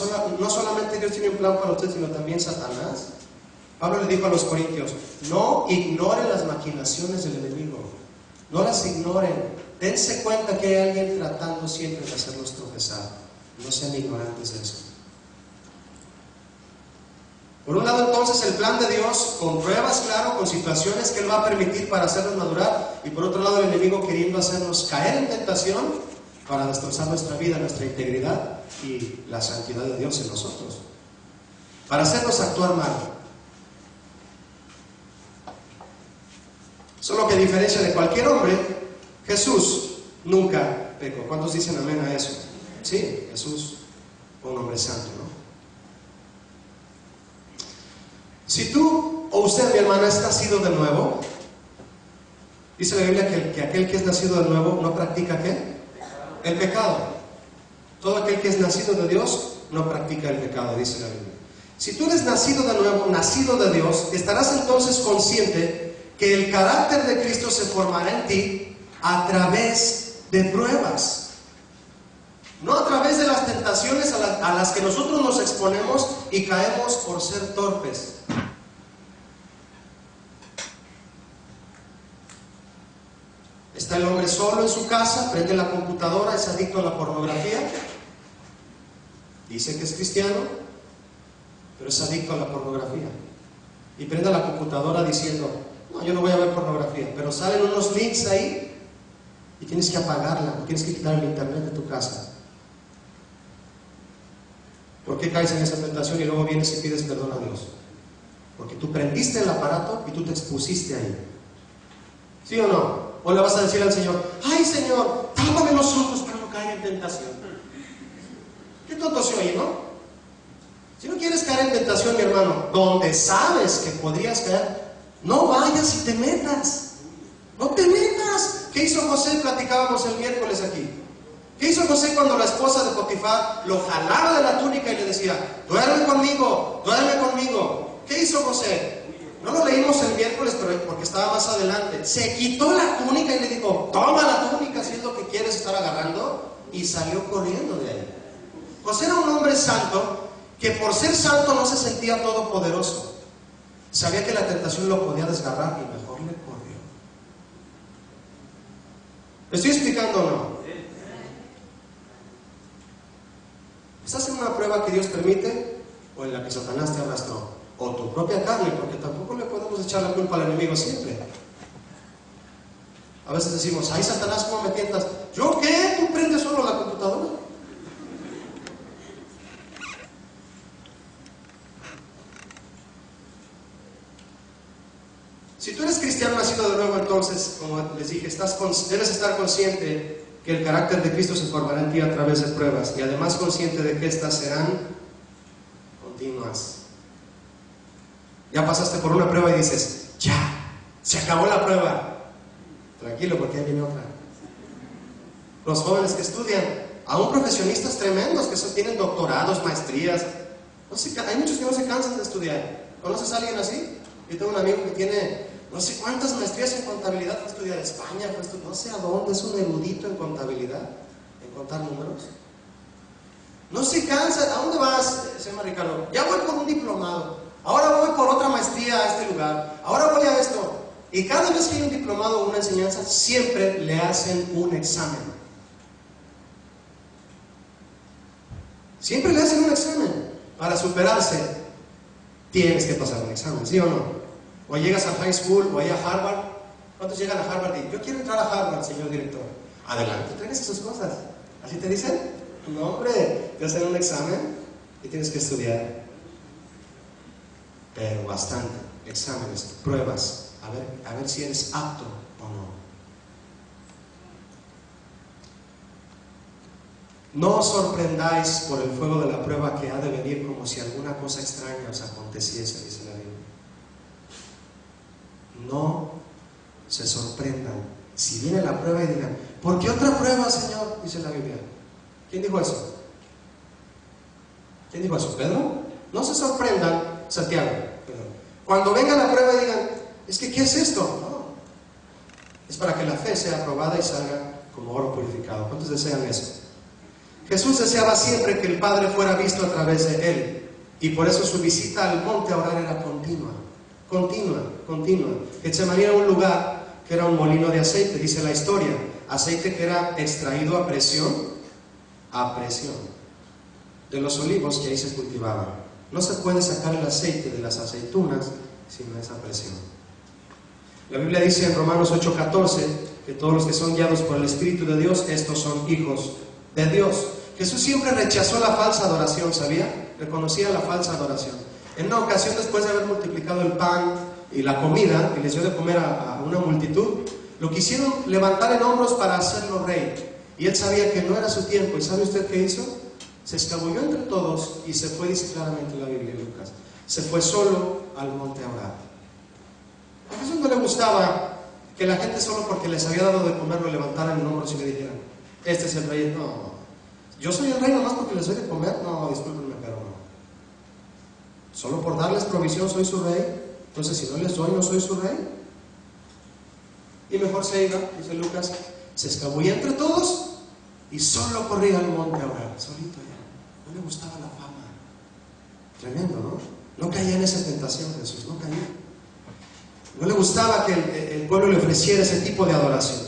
no solamente Dios tiene un plan para usted, sino también Satanás? Pablo le dijo a los corintios, no ignoren las maquinaciones del enemigo, no las ignoren, dense cuenta que hay alguien tratando siempre de hacerlos tropezar, no sean ignorantes de eso. Por un lado, entonces, el plan de Dios con pruebas, claro, con situaciones que Él va a permitir para hacernos madurar, y por otro lado, el enemigo queriendo hacernos caer en tentación para destrozar nuestra vida, nuestra integridad y la santidad de Dios en nosotros, para hacernos actuar mal. Solo que a diferencia de cualquier hombre, Jesús nunca pecó. ¿Cuántos dicen amén a eso? Sí, Jesús fue un hombre santo, ¿no? Si tú o usted, mi hermana, es nacido de nuevo, dice la Biblia que aquel que es nacido de nuevo no practica ¿qué? El pecado. Todo aquel que es nacido de Dios no practica el pecado, dice la Biblia. Si tú eres nacido de nuevo, nacido de Dios, estarás entonces consciente que el carácter de Cristo se formará en ti a través de pruebas. No a través de las tentaciones a las que nosotros nos exponemos y caemos por ser torpes. Está el hombre solo en su casa, prende la computadora, es adicto a la pornografía. Dice que es cristiano, pero es adicto a la pornografía. Y prende la computadora diciendo, no, yo no voy a ver pornografía, pero salen unos links ahí y tienes que apagarla, tienes que quitar el internet de tu casa. ¿Por qué caes en esa tentación y luego vienes y pides perdón a Dios? Porque tú prendiste el aparato y tú te expusiste ahí. ¿Sí o no? O le vas a decir al Señor, ay Señor, tápame los ojos para no caer en tentación. Qué tonto se oye, ¿no? Si no quieres caer en tentación, mi hermano, donde sabes que podrías caer, no vayas y te metas. No te metas. ¿Qué hizo José? Platicábamos el miércoles aquí. ¿Qué hizo José cuando la esposa de Potifar lo jalaba de la túnica y le decía, duerme conmigo, duerme conmigo? ¿Qué hizo José? No lo leímos el miércoles porque estaba más adelante. Se quitó la túnica y le dijo, toma la túnica si es lo que quieres estar agarrando, y salió corriendo de ahí. José era un hombre santo que por ser santo no se sentía todopoderoso. Sabía que la tentación lo podía desgarrar y mejor le corrió. ¿Me estoy explicando o no? ¿Estás en una prueba que Dios permite o en la que Satanás te arrastró? O tu propia carne, porque tampoco le podemos echar la culpa al enemigo siempre. A veces decimos, ay Satanás, ¿cómo me tientas? ¿Yo qué? ¿Tú prendes solo la computadora? Si tú eres cristiano nacido de nuevo, entonces, como les dije, debes estar consciente que el carácter de Cristo se formará en ti a través de pruebas, y además consciente de que estas serán continuas. Ya pasaste por una prueba y dices, ya, se acabó la prueba. Tranquilo, porque ahí viene otra. Los jóvenes que estudian, aún profesionistas tremendos que tienen doctorados, maestrías, hay muchos que no se cansan de estudiar. ¿Conoces a alguien así? Yo tengo un amigo que tiene no sé cuántas maestrías en contabilidad, fue a estudiar en España, no sé a dónde, es un erudito en contabilidad, en contar números. No se cansa. ¿A dónde vas? Se llama Ricardo. Ya voy por un diplomado. Ahora voy por otra maestría a este lugar. Ahora voy a esto. Y cada vez que hay un diplomado o una enseñanza, siempre le hacen un examen. Siempre le hacen un examen. Para superarse, tienes que pasar un examen, ¿sí o no? O llegas a high school o a Harvard. ¿Cuántos llegan a Harvard y yo quiero entrar a Harvard, señor director? Adelante, traigas esas cosas. ¿Así te dicen? No, hombre, te hacen un examen y tienes que estudiar. Pero bastante, exámenes, pruebas, a ver si eres apto o no. No os sorprendáis por el fuego de la prueba que ha de venir como si alguna cosa extraña os aconteciese, dice la Biblia. No se sorprendan si viene la prueba y digan, ¿por qué otra prueba, Señor? Dice la Biblia. ¿Quién dijo eso? ¿Quién dijo eso? ¿Pedro? No se sorprendan, Santiago. Cuando venga la prueba y digan, es que ¿qué es esto? No. Es para que la fe sea aprobada y salga como oro purificado. ¿Cuántos desean eso? Jesús deseaba siempre que el Padre fuera visto a través de Él, y por eso su visita al monte a orar era continua. Getsemaní era un lugar que era un molino de aceite, dice la historia. Aceite que era extraído a presión de los olivos que ahí se cultivaban. No se puede sacar el aceite de las aceitunas sin esa presión. La Biblia dice en Romanos 8:14 que todos los que son guiados por el Espíritu de Dios, estos son hijos de Dios. Jesús siempre rechazó la falsa adoración, ¿sabía? Reconocía la falsa adoración. En una ocasión, después de haber multiplicado el pan y la comida, y les dio de comer a una multitud, lo quisieron levantar en hombros para hacerlo rey. Y él sabía que no era su tiempo. ¿Y sabe usted qué hizo? Se escabulló entre todos y se fue, dice claramente en la Biblia, Lucas. Se fue solo al monte a orar. A Jesús no le gustaba que la gente solo porque les había dado de comer lo levantaran en hombros y le dijeran, este es el rey. No, yo soy el rey nomás porque les doy de comer. No, discúlpenme, pero no. Solo por darles provisión soy su rey. Entonces si no les doy, no soy su rey. Y mejor se iba, dice Lucas, se escabullía entre todos y solo corría al monte a orar, solito ya. No le gustaba la fama. Tremendo, ¿no? No caía en esa tentación Jesús, no caía. No le gustaba que el pueblo le ofreciera ese tipo de adoración.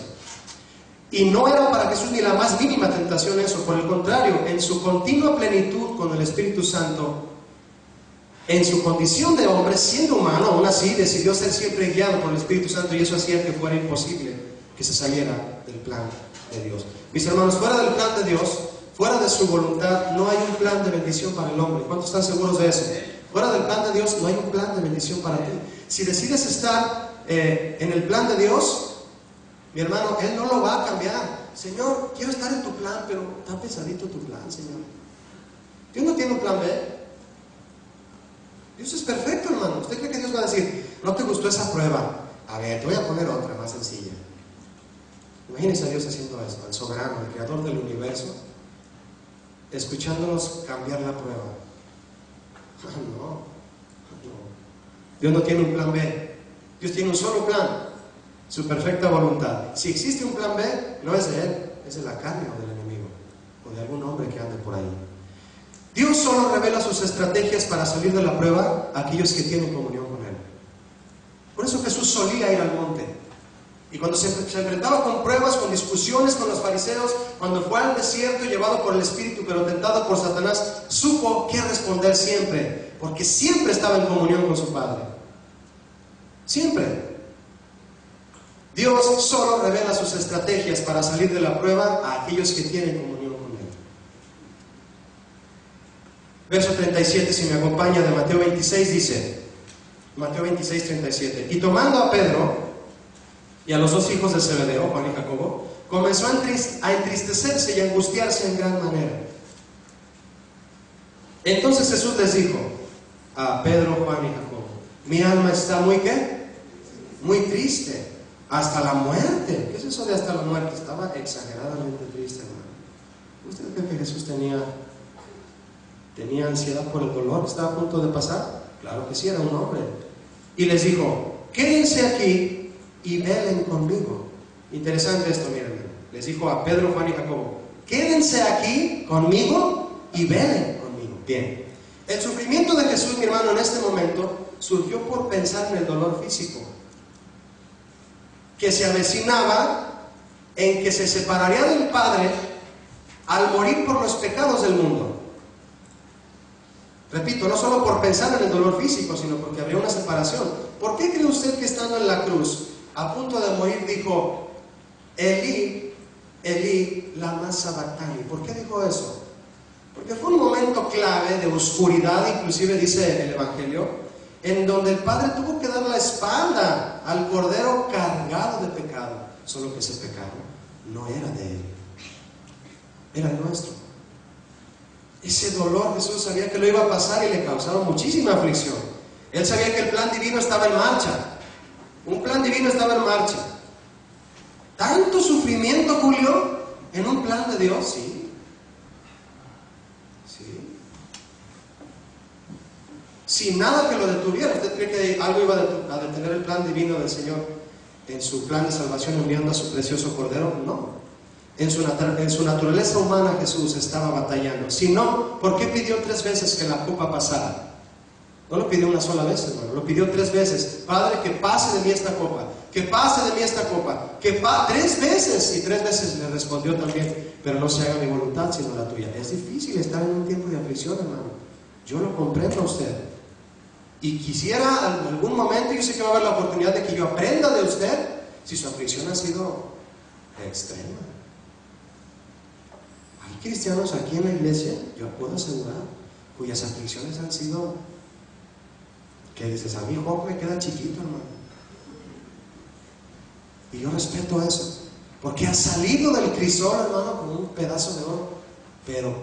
Y no era para Jesús ni la más mínima tentación eso, por el contrario, en su continua plenitud con el Espíritu Santo, en su condición de hombre, siendo humano, aún así decidió ser siempre guiado por el Espíritu Santo, y eso hacía que fuera imposible que se saliera del plan de Dios. Mis hermanos, fuera del plan de Dios, fuera de su voluntad, no hay un plan de bendición para el hombre. ¿Cuántos están seguros de eso? Fuera del plan de Dios no hay un plan de bendición para ti. Si decides estar en el plan de Dios, mi hermano, Él no lo va a cambiar. Señor, quiero estar en tu plan, pero está pesadito tu plan, Señor. Dios no tiene un plan B. Dios es perfecto, hermano. ¿Usted cree que Dios va a decir, no te gustó esa prueba? A ver, te voy a poner otra más sencilla. Imagínese a Dios haciendo eso, el soberano, el creador del universo, escuchándonos cambiar la prueba. No. Dios no tiene un plan B. Dios tiene un solo plan, su perfecta voluntad. Si existe un plan B, no es de Él, es de la carne o del enemigo, o de algún hombre que ande por ahí. Dios solo revela sus estrategias para salir de la prueba a aquellos que tienen comunión con Él. Por eso Jesús solía ir al monte. Y cuando se enfrentaba con pruebas, con discusiones con los fariseos, cuando fue al desierto llevado por el Espíritu, pero tentado por Satanás, supo qué responder siempre, porque siempre estaba en comunión con su Padre. Siempre. Dios solo revela sus estrategias para salir de la prueba a aquellos que tienen comunión con Él. Verso 37, si me acompaña, de Mateo 26, dice, Mateo 26, 37, y tomando a Pedro y a los dos hijos de Zebedeo, Juan y Jacobo, comenzó a entristecerse y a angustiarse en gran manera. Entonces Jesús les dijo a Pedro, Juan y Jacobo, mi alma está muy, ¿qué? Muy triste, hasta la muerte. ¿Qué es eso de hasta la muerte? Estaba exageradamente triste, hermano. ¿Usted cree que Jesús tenía ansiedad por el dolor que estaba a punto de pasar? Claro que sí, era un hombre. Y les dijo, quédense aquí y velen conmigo. Interesante esto, miren. Les dijo a Pedro, Juan y Jacobo, quédense aquí conmigo y velen conmigo. Bien. El sufrimiento de Jesús, mi hermano, en este momento surgió por pensar en el dolor físico que se avecinaba, en que se separaría del Padre al morir por los pecados del mundo. Repito, no solo por pensar en el dolor físico, sino porque habría una separación. ¿Por qué cree usted que estando en la cruz, a punto de morir, dijo, Elí, Elí, lama sabactani? ¿Por qué dijo eso? Porque fue un momento clave de oscuridad, inclusive dice el Evangelio, en donde el Padre tuvo que dar la espalda al Cordero cargado de pecado. Solo que ese pecado no era de Él, era nuestro. Ese dolor Jesús sabía que lo iba a pasar y le causaba muchísima aflicción. Él sabía que el plan divino estaba en marcha. Un plan divino estaba en marcha. ¿Tanto sufrimiento, Julio, en un plan de Dios? Sí. Sin nada que lo detuviera. ¿Usted cree que algo iba a detener el plan divino del Señor en su plan de salvación enviando a su precioso Cordero? No. En su naturaleza humana Jesús estaba batallando. Si no, ¿por qué pidió 3 veces que la copa pasara? No lo pidió una sola vez, hermano. Lo pidió 3 veces. Padre, que pase de mí esta copa. Que pase de mí esta copa. 3 veces. Y 3 veces le respondió también, pero no se haga mi voluntad sino la tuya. Es difícil estar en un tiempo de aflicción, hermano. Yo lo comprendo a usted. Y quisiera en algún momento, yo sé que va a haber la oportunidad de que yo aprenda de usted si su aflicción ha sido extrema. Hay cristianos aquí en la iglesia, yo puedo asegurar, cuyas aflicciones han sido, que dices, a mí Job me queda chiquito, hermano. Y yo respeto eso, porque ha salido del crisol, hermano, con un pedazo de oro, pero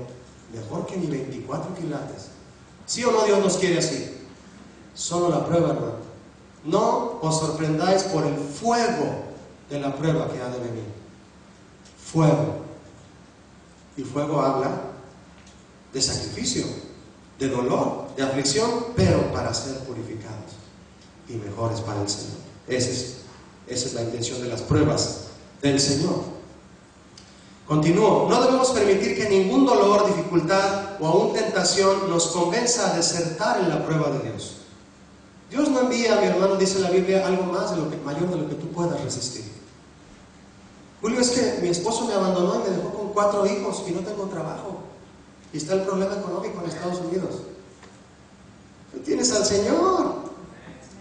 mejor que ni 24 quilates. ¿Sí o no Dios nos quiere así? Solo la prueba, hermano. No os sorprendáis por el fuego de la prueba que ha de venir. Fuego. Y fuego habla de sacrificio, de dolor, de aflicción, pero para ser purificados y mejores para el Señor. Ese es Esa es la intención de las pruebas del Señor. Continúo, no debemos permitir que ningún dolor, dificultad o aún tentación nos convenza a desertar en la prueba de Dios. Dios no envía, mi hermano, dice la Biblia, algo más mayor de lo que tú puedas resistir. Julio, es que mi esposo me abandonó y me dejó con 4 hijos y no tengo trabajo. Y está el problema económico en Estados Unidos. Tú tienes al Señor.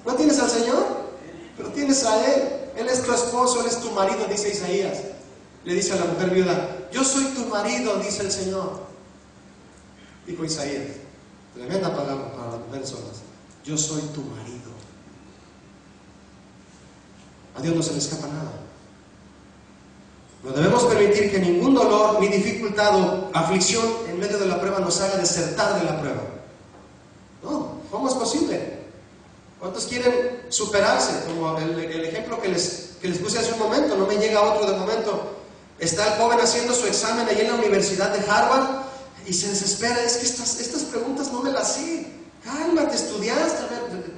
¿No tienes al Señor? Pero tienes a Él. Él es tu esposo, Él es tu marido, dice Isaías. Le dice a la mujer viuda, yo soy tu marido, dice el Señor. Dijo Isaías. Tremenda palabra para las mujeres solas. Yo soy tu marido. A Dios no se le escapa nada. No debemos permitir que ningún dolor, ni dificultad o aflicción en medio de la prueba nos haga desertar de la prueba. No, ¿cómo es posible? ¿Cuántos quieren superarse? Como el ejemplo que les puse hace un momento, no me llega otro de momento. Está el joven haciendo su examen allí en la Universidad de Harvard y se desespera. Es que estas preguntas no me las sé. Cálmate, estudiaste, a ver,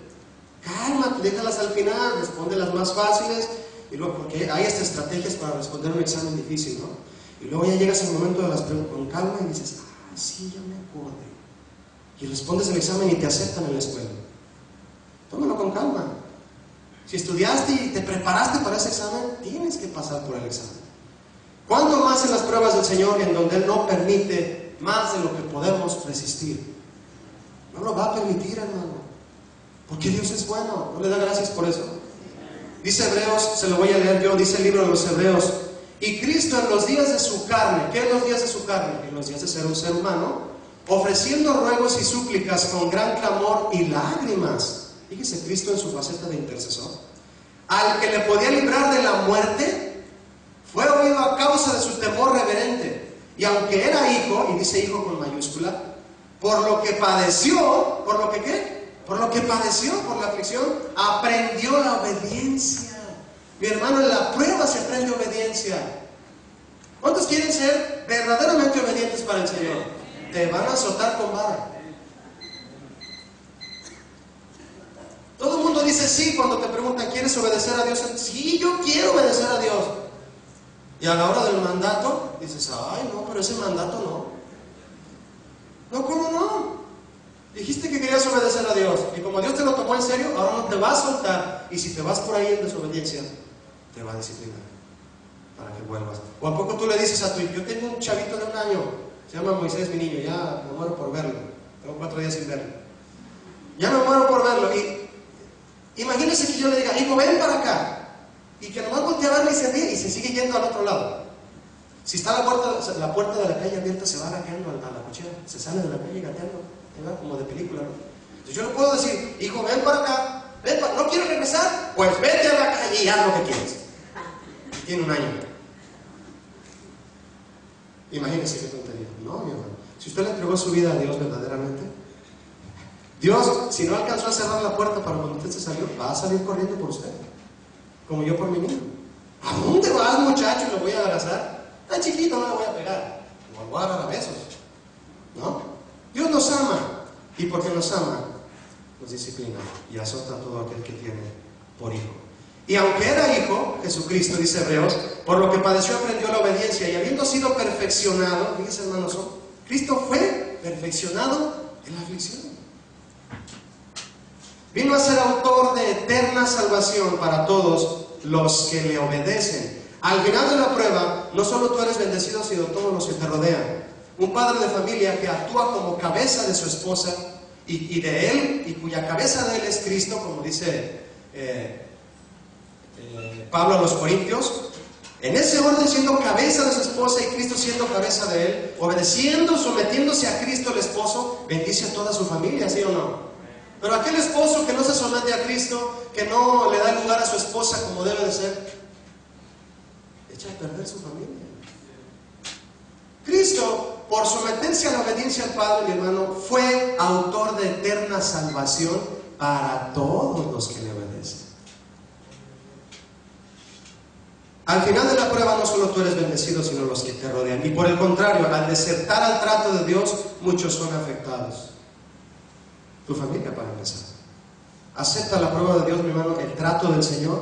cálmate, déjalas al final, responde las más fáciles. Y luego, porque hay estas estrategias para responder un examen difícil, ¿no? Y luego ya llegas al momento de las preguntas con calma y dices, sí, ya me acordé. Y respondes el examen y te aceptan en la escuela. Tómalo con calma. Si estudiaste y te preparaste para ese examen, tienes que pasar por el examen. ¿Cuánto más en las pruebas del Señor, en donde Él no permite más de lo que podemos resistir? No lo va a permitir, hermano. Porque Dios es bueno. ¿No le da gracias por eso? Dice Hebreos, se lo voy a leer yo, dice el libro de los Hebreos. Y Cristo en los días de su carne, ¿qué en los días de su carne? En los días de ser un ser humano, ofreciendo ruegos y súplicas con gran clamor y lágrimas. Fíjese, Cristo en su faceta de intercesor. Al que le podía librar de la muerte, fue oído a causa de su temor reverente. Y aunque era hijo, y dice hijo con mayúscula, por lo que padeció, ¿por lo que qué? Por lo que padeció, por la aflicción, aprendió la obediencia. Mi hermano, en la prueba se aprende obediencia. ¿Cuántos quieren ser verdaderamente obedientes para el Señor? Te van a azotar con vara. Todo el mundo dice sí cuando te preguntan, ¿quieres obedecer a Dios? Sí, yo quiero obedecer a Dios. Y a la hora del mandato, dices, ay, no, pero ese mandato no. No, ¿cómo no? Dijiste que querías obedecer a Dios. Y como Dios te lo tomó en serio, ahora no te va a soltar. Y si te vas por ahí en desobediencia, te va a disciplinar para que vuelvas. ¿O a poco tú le dices a tu hijo? Yo tengo un chavito de 1 año, se llama Moisés, mi niño, ya me muero por verlo. Tengo 4 días sin verlo. Ya me muero por verlo. Y imagínese que yo le diga, hijo, ven para acá. Y que nomás voltea a verme y se ríe y se sigue yendo al otro lado. Si está la puerta de la calle abierta, se va gateando a la cochera. Se sale de la calle gateando, ¿verdad? Como de película, ¿no? Entonces yo le puedo decir, hijo, ven para acá. ¿No quieres regresar? Pues vete a la calle y haz lo que quieres. Y tiene 1 año. Imagínese qué tontería. No, mi hermano. Si usted le entregó su vida a Dios verdaderamente, Dios, si no alcanzó a cerrar la puerta para cuando usted se salió, va a salir corriendo por usted. Como yo por mi niño. ¿A dónde vas, muchacho? ¿Lo voy a abrazar? Está chiquito, no le voy a pegar. Lo voy a agarrar a besos. ¿No? Dios nos ama. Y porque nos ama, nos disciplina y azota a todo aquel que tiene por hijo. Y aunque era hijo, Jesucristo, dice Hebreos, por lo que padeció aprendió la obediencia. Y habiendo sido perfeccionado, fíjense, hermanos, Cristo fue perfeccionado en la aflicción. Vino a ser autor de eterna salvación para todos los que le obedecen. Al final de la prueba, no solo tú eres bendecido, sino todos los que te rodean. Un padre de familia que actúa como cabeza de su esposa y de él, y cuya cabeza de él es Cristo, como dice Pablo a los Corintios. En ese orden, siendo cabeza de su esposa y Cristo siendo cabeza de él, obedeciendo, sometiéndose a Cristo el esposo, bendice a toda su familia, ¿sí o no? Pero aquel esposo que no se somete a Cristo, que no le da lugar a su esposa como debe de ser, echa a perder su familia. Cristo, por someterse a la obediencia al Padre, mi hermano, fue autor de eterna salvación para todos los que le obedecen. Al final de la prueba no solo tú eres bendecido, sino los que te rodean. Y por el contrario, al desertar al trato de Dios, muchos son afectados. Tu familia, para empezar. Acepta la prueba de Dios, mi hermano, el trato del Señor,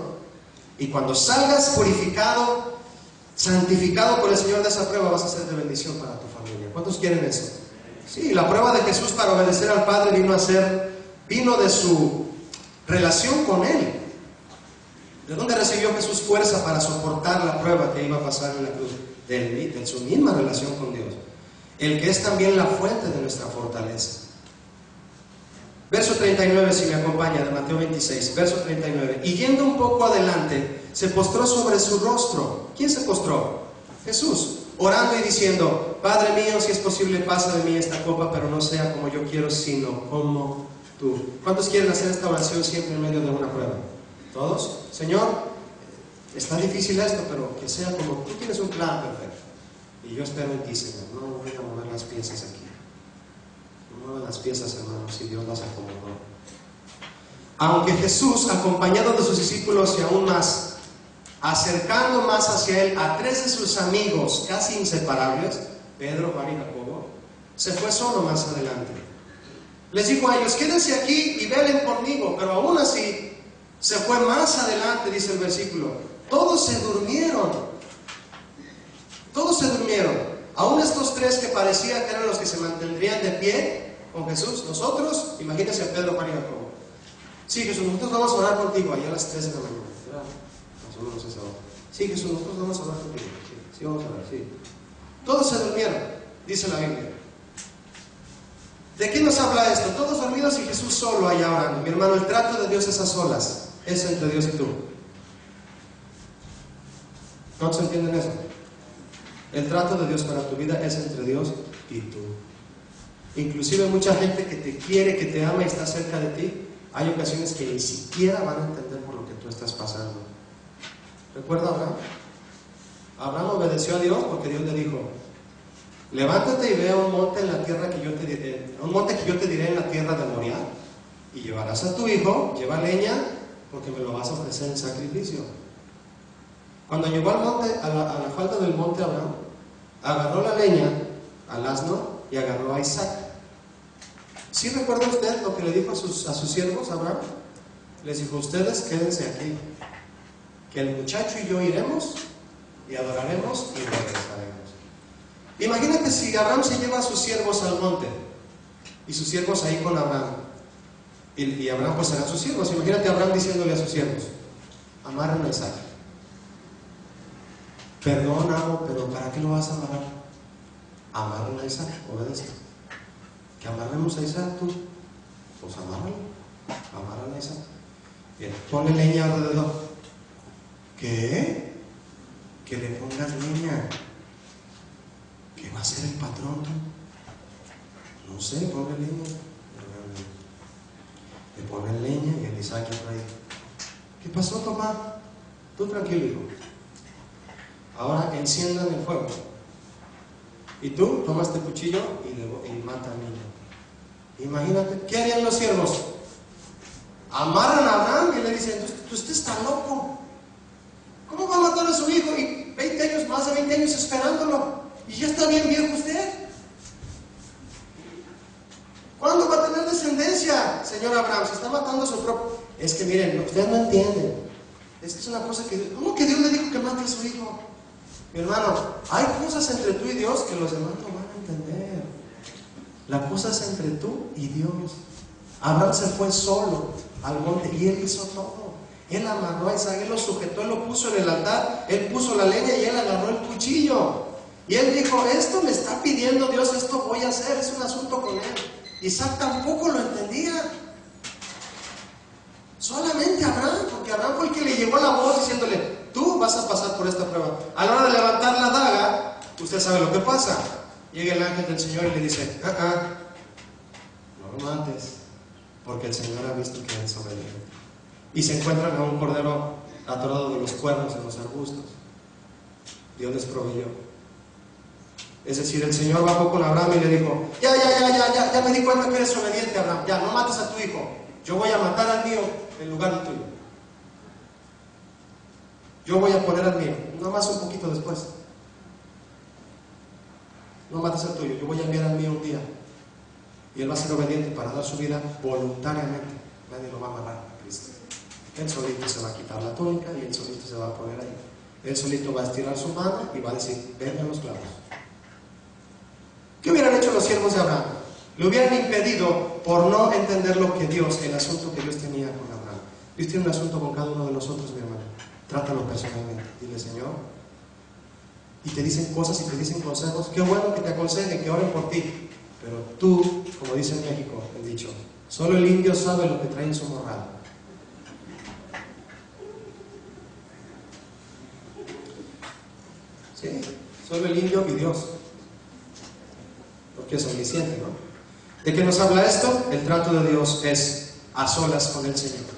Y cuando salgas purificado, santificado por el Señor de esa prueba, vas a ser de bendición para tu familia. ¿Cuántos quieren eso? Sí, la prueba de Jesús para obedecer al Padre vino de su relación con Él. ¿De dónde recibió Jesús fuerza para soportar la prueba que iba a pasar en la cruz? De su misma relación con Dios, el que es también la fuente de nuestra fortaleza. Verso 39, si me acompaña, de Mateo 26, verso 39. Y yendo un poco adelante, se postró sobre su rostro. ¿Quién se postró? Jesús, orando y diciendo: Padre mío, si es posible, pasa de mí esta copa, pero no sea como yo quiero, sino como tú. ¿Cuántos quieren hacer esta oración siempre en medio de una prueba? ¿Todos? Señor, está difícil esto, pero que sea como tú tienes un plan perfecto. Y yo espero en ti, Señor. No voy a mover las piezas aquí. No muevan las piezas, hermanos, si Dios las acomodó. Aunque Jesús, acompañado de sus discípulos y aún más, acercando más hacia Él a 3 de sus amigos casi inseparables, Pedro, Juan y Jacobo, se fue solo más adelante. Les dijo a ellos: quédense aquí y velen conmigo. Pero aún así, se fue más adelante, dice el versículo. Todos se durmieron. Todos se durmieron. Aún estos 3 que parecía que eran los que se mantendrían de pie con Jesús. Nosotros, imagínense a Pedro, Juan y Jacobo. Sí, Jesús, nosotros vamos a orar contigo allá a las 3 de la mañana. Más o menos esa hora. Sí, Jesús, nosotros vamos a orar contigo. Sí, vamos a orar, sí. Todos se durmieron, dice la Biblia. ¿De qué nos habla esto? Todos dormidos y Jesús solo allá orando. Mi hermano, el trato de Dios es a solas. Es entre Dios y tú. ¿Cuántos entienden eso? El trato de Dios para tu vida es entre Dios y tú. Inclusive mucha gente que te quiere, que te ama y está cerca de ti, hay ocasiones que ni siquiera van a entender por lo que tú estás pasando. ¿Recuerda a Abraham? Abraham obedeció a Dios porque Dios le dijo: levántate y ve a un monte en la tierra que yo te diré, un monte que yo te diré en la tierra de Moriah, y llevarás a tu hijo, lleva leña, porque me lo vas a ofrecer en sacrificio. Cuando llegó al monte, a la falda del monte, Abraham agarró la leña, al asno, y agarró a Isaac. ¿Sí recuerda usted lo que le dijo a sus siervos, Abraham? Les dijo: ustedes quédense aquí, que el muchacho y yo iremos y adoraremos y regresaremos. Imagínate si Abraham se lleva a sus siervos al monte y sus siervos ahí con Abraham, y Abraham pues serán sus siervos. Imagínate a Abraham diciéndole a sus siervos: amarren a Isaac. Perdón, amo, pero ¿para qué lo vas a amarrar? Amarren a Isaac, obedece. Que amarremos a Isaac tú. Pues amárralo, amarran a Isaac. Bien, ponle leña alrededor. ¿Qué? Que le pongas leña. ¿Qué va a ser el patrón tú? No sé, ponle leña. Le ponen leña y el Isaac está ahí. ¿Qué pasó, papá? Tú tranquilo, hijo. Ahora enciendan el fuego. Y tú tomas este cuchillo y mata al niño. Imagínate, ¿qué harían los siervos? Amarran a Abraham y le dicen: usted está loco. ¿Cómo va a matar a su hijo? Y 20 años, más de 20 años esperándolo. Y ya está bien viejo usted. ¿Cuándo va a tener descendencia, señor Abraham? Se está matando a su propio. Es que miren, ustedes no entienden. Es que es una cosa que... ¿Cómo que Dios le dijo que mate a su hijo? Mi hermano, hay cosas entre tú y Dios que los demás no van a entender. La cosa es entre tú y Dios. Abraham se fue solo al monte y él hizo todo. Él amarró a Isaac, él lo sujetó, él lo puso en el altar, él puso la leña y él agarró el cuchillo. Y él dijo: esto me está pidiendo Dios, esto voy a hacer, es un asunto con él. Isaac tampoco lo entendía. Solamente Abraham, porque Abraham fue el que le llevó la voz diciéndole: tú vas a pasar por esta prueba. A la hora de levantar la daga, usted sabe lo que pasa. Llega el ángel del Señor y le dice: no lo mates, porque el Señor ha visto que eres obediente. Y se encuentran a un cordero atorado de los cuernos en los arbustos. Dios les proveyó. Es decir, el Señor bajó con Abraham y le dijo: ya me di cuenta que eres obediente, Abraham. Ya, no mates a tu hijo. Yo voy a matar al mío en lugar del tuyo. Yo voy a poner al mío, no más un poquito después. No mates al tuyo, yo voy a enviar al mío un día. Y él va a ser obediente para dar su vida voluntariamente. Nadie lo va a amarrar a Cristo. Él solito se va a quitar la túnica y él solito se va a poner ahí. Él solito va a estirar su mano y va a decir, vengan los clavos. ¿Qué hubieran hecho los siervos de Abraham? Le hubieran impedido por no entender lo que Dios, el asunto que Dios tenía con Abraham. Dios tiene un asunto con cada uno de nosotros, mi hermano. Trátalo personalmente. Dile, Señor. Y te dicen cosas y te dicen consejos. Qué bueno que te aconsejen, que oren por ti. Pero tú, como dice en México, el dicho, solo el indio sabe lo que trae en su morral. Sí, solo el indio y Dios. Porque es omnisciente, ¿no? ¿De qué nos habla esto? El trato de Dios es a solas con el Señor.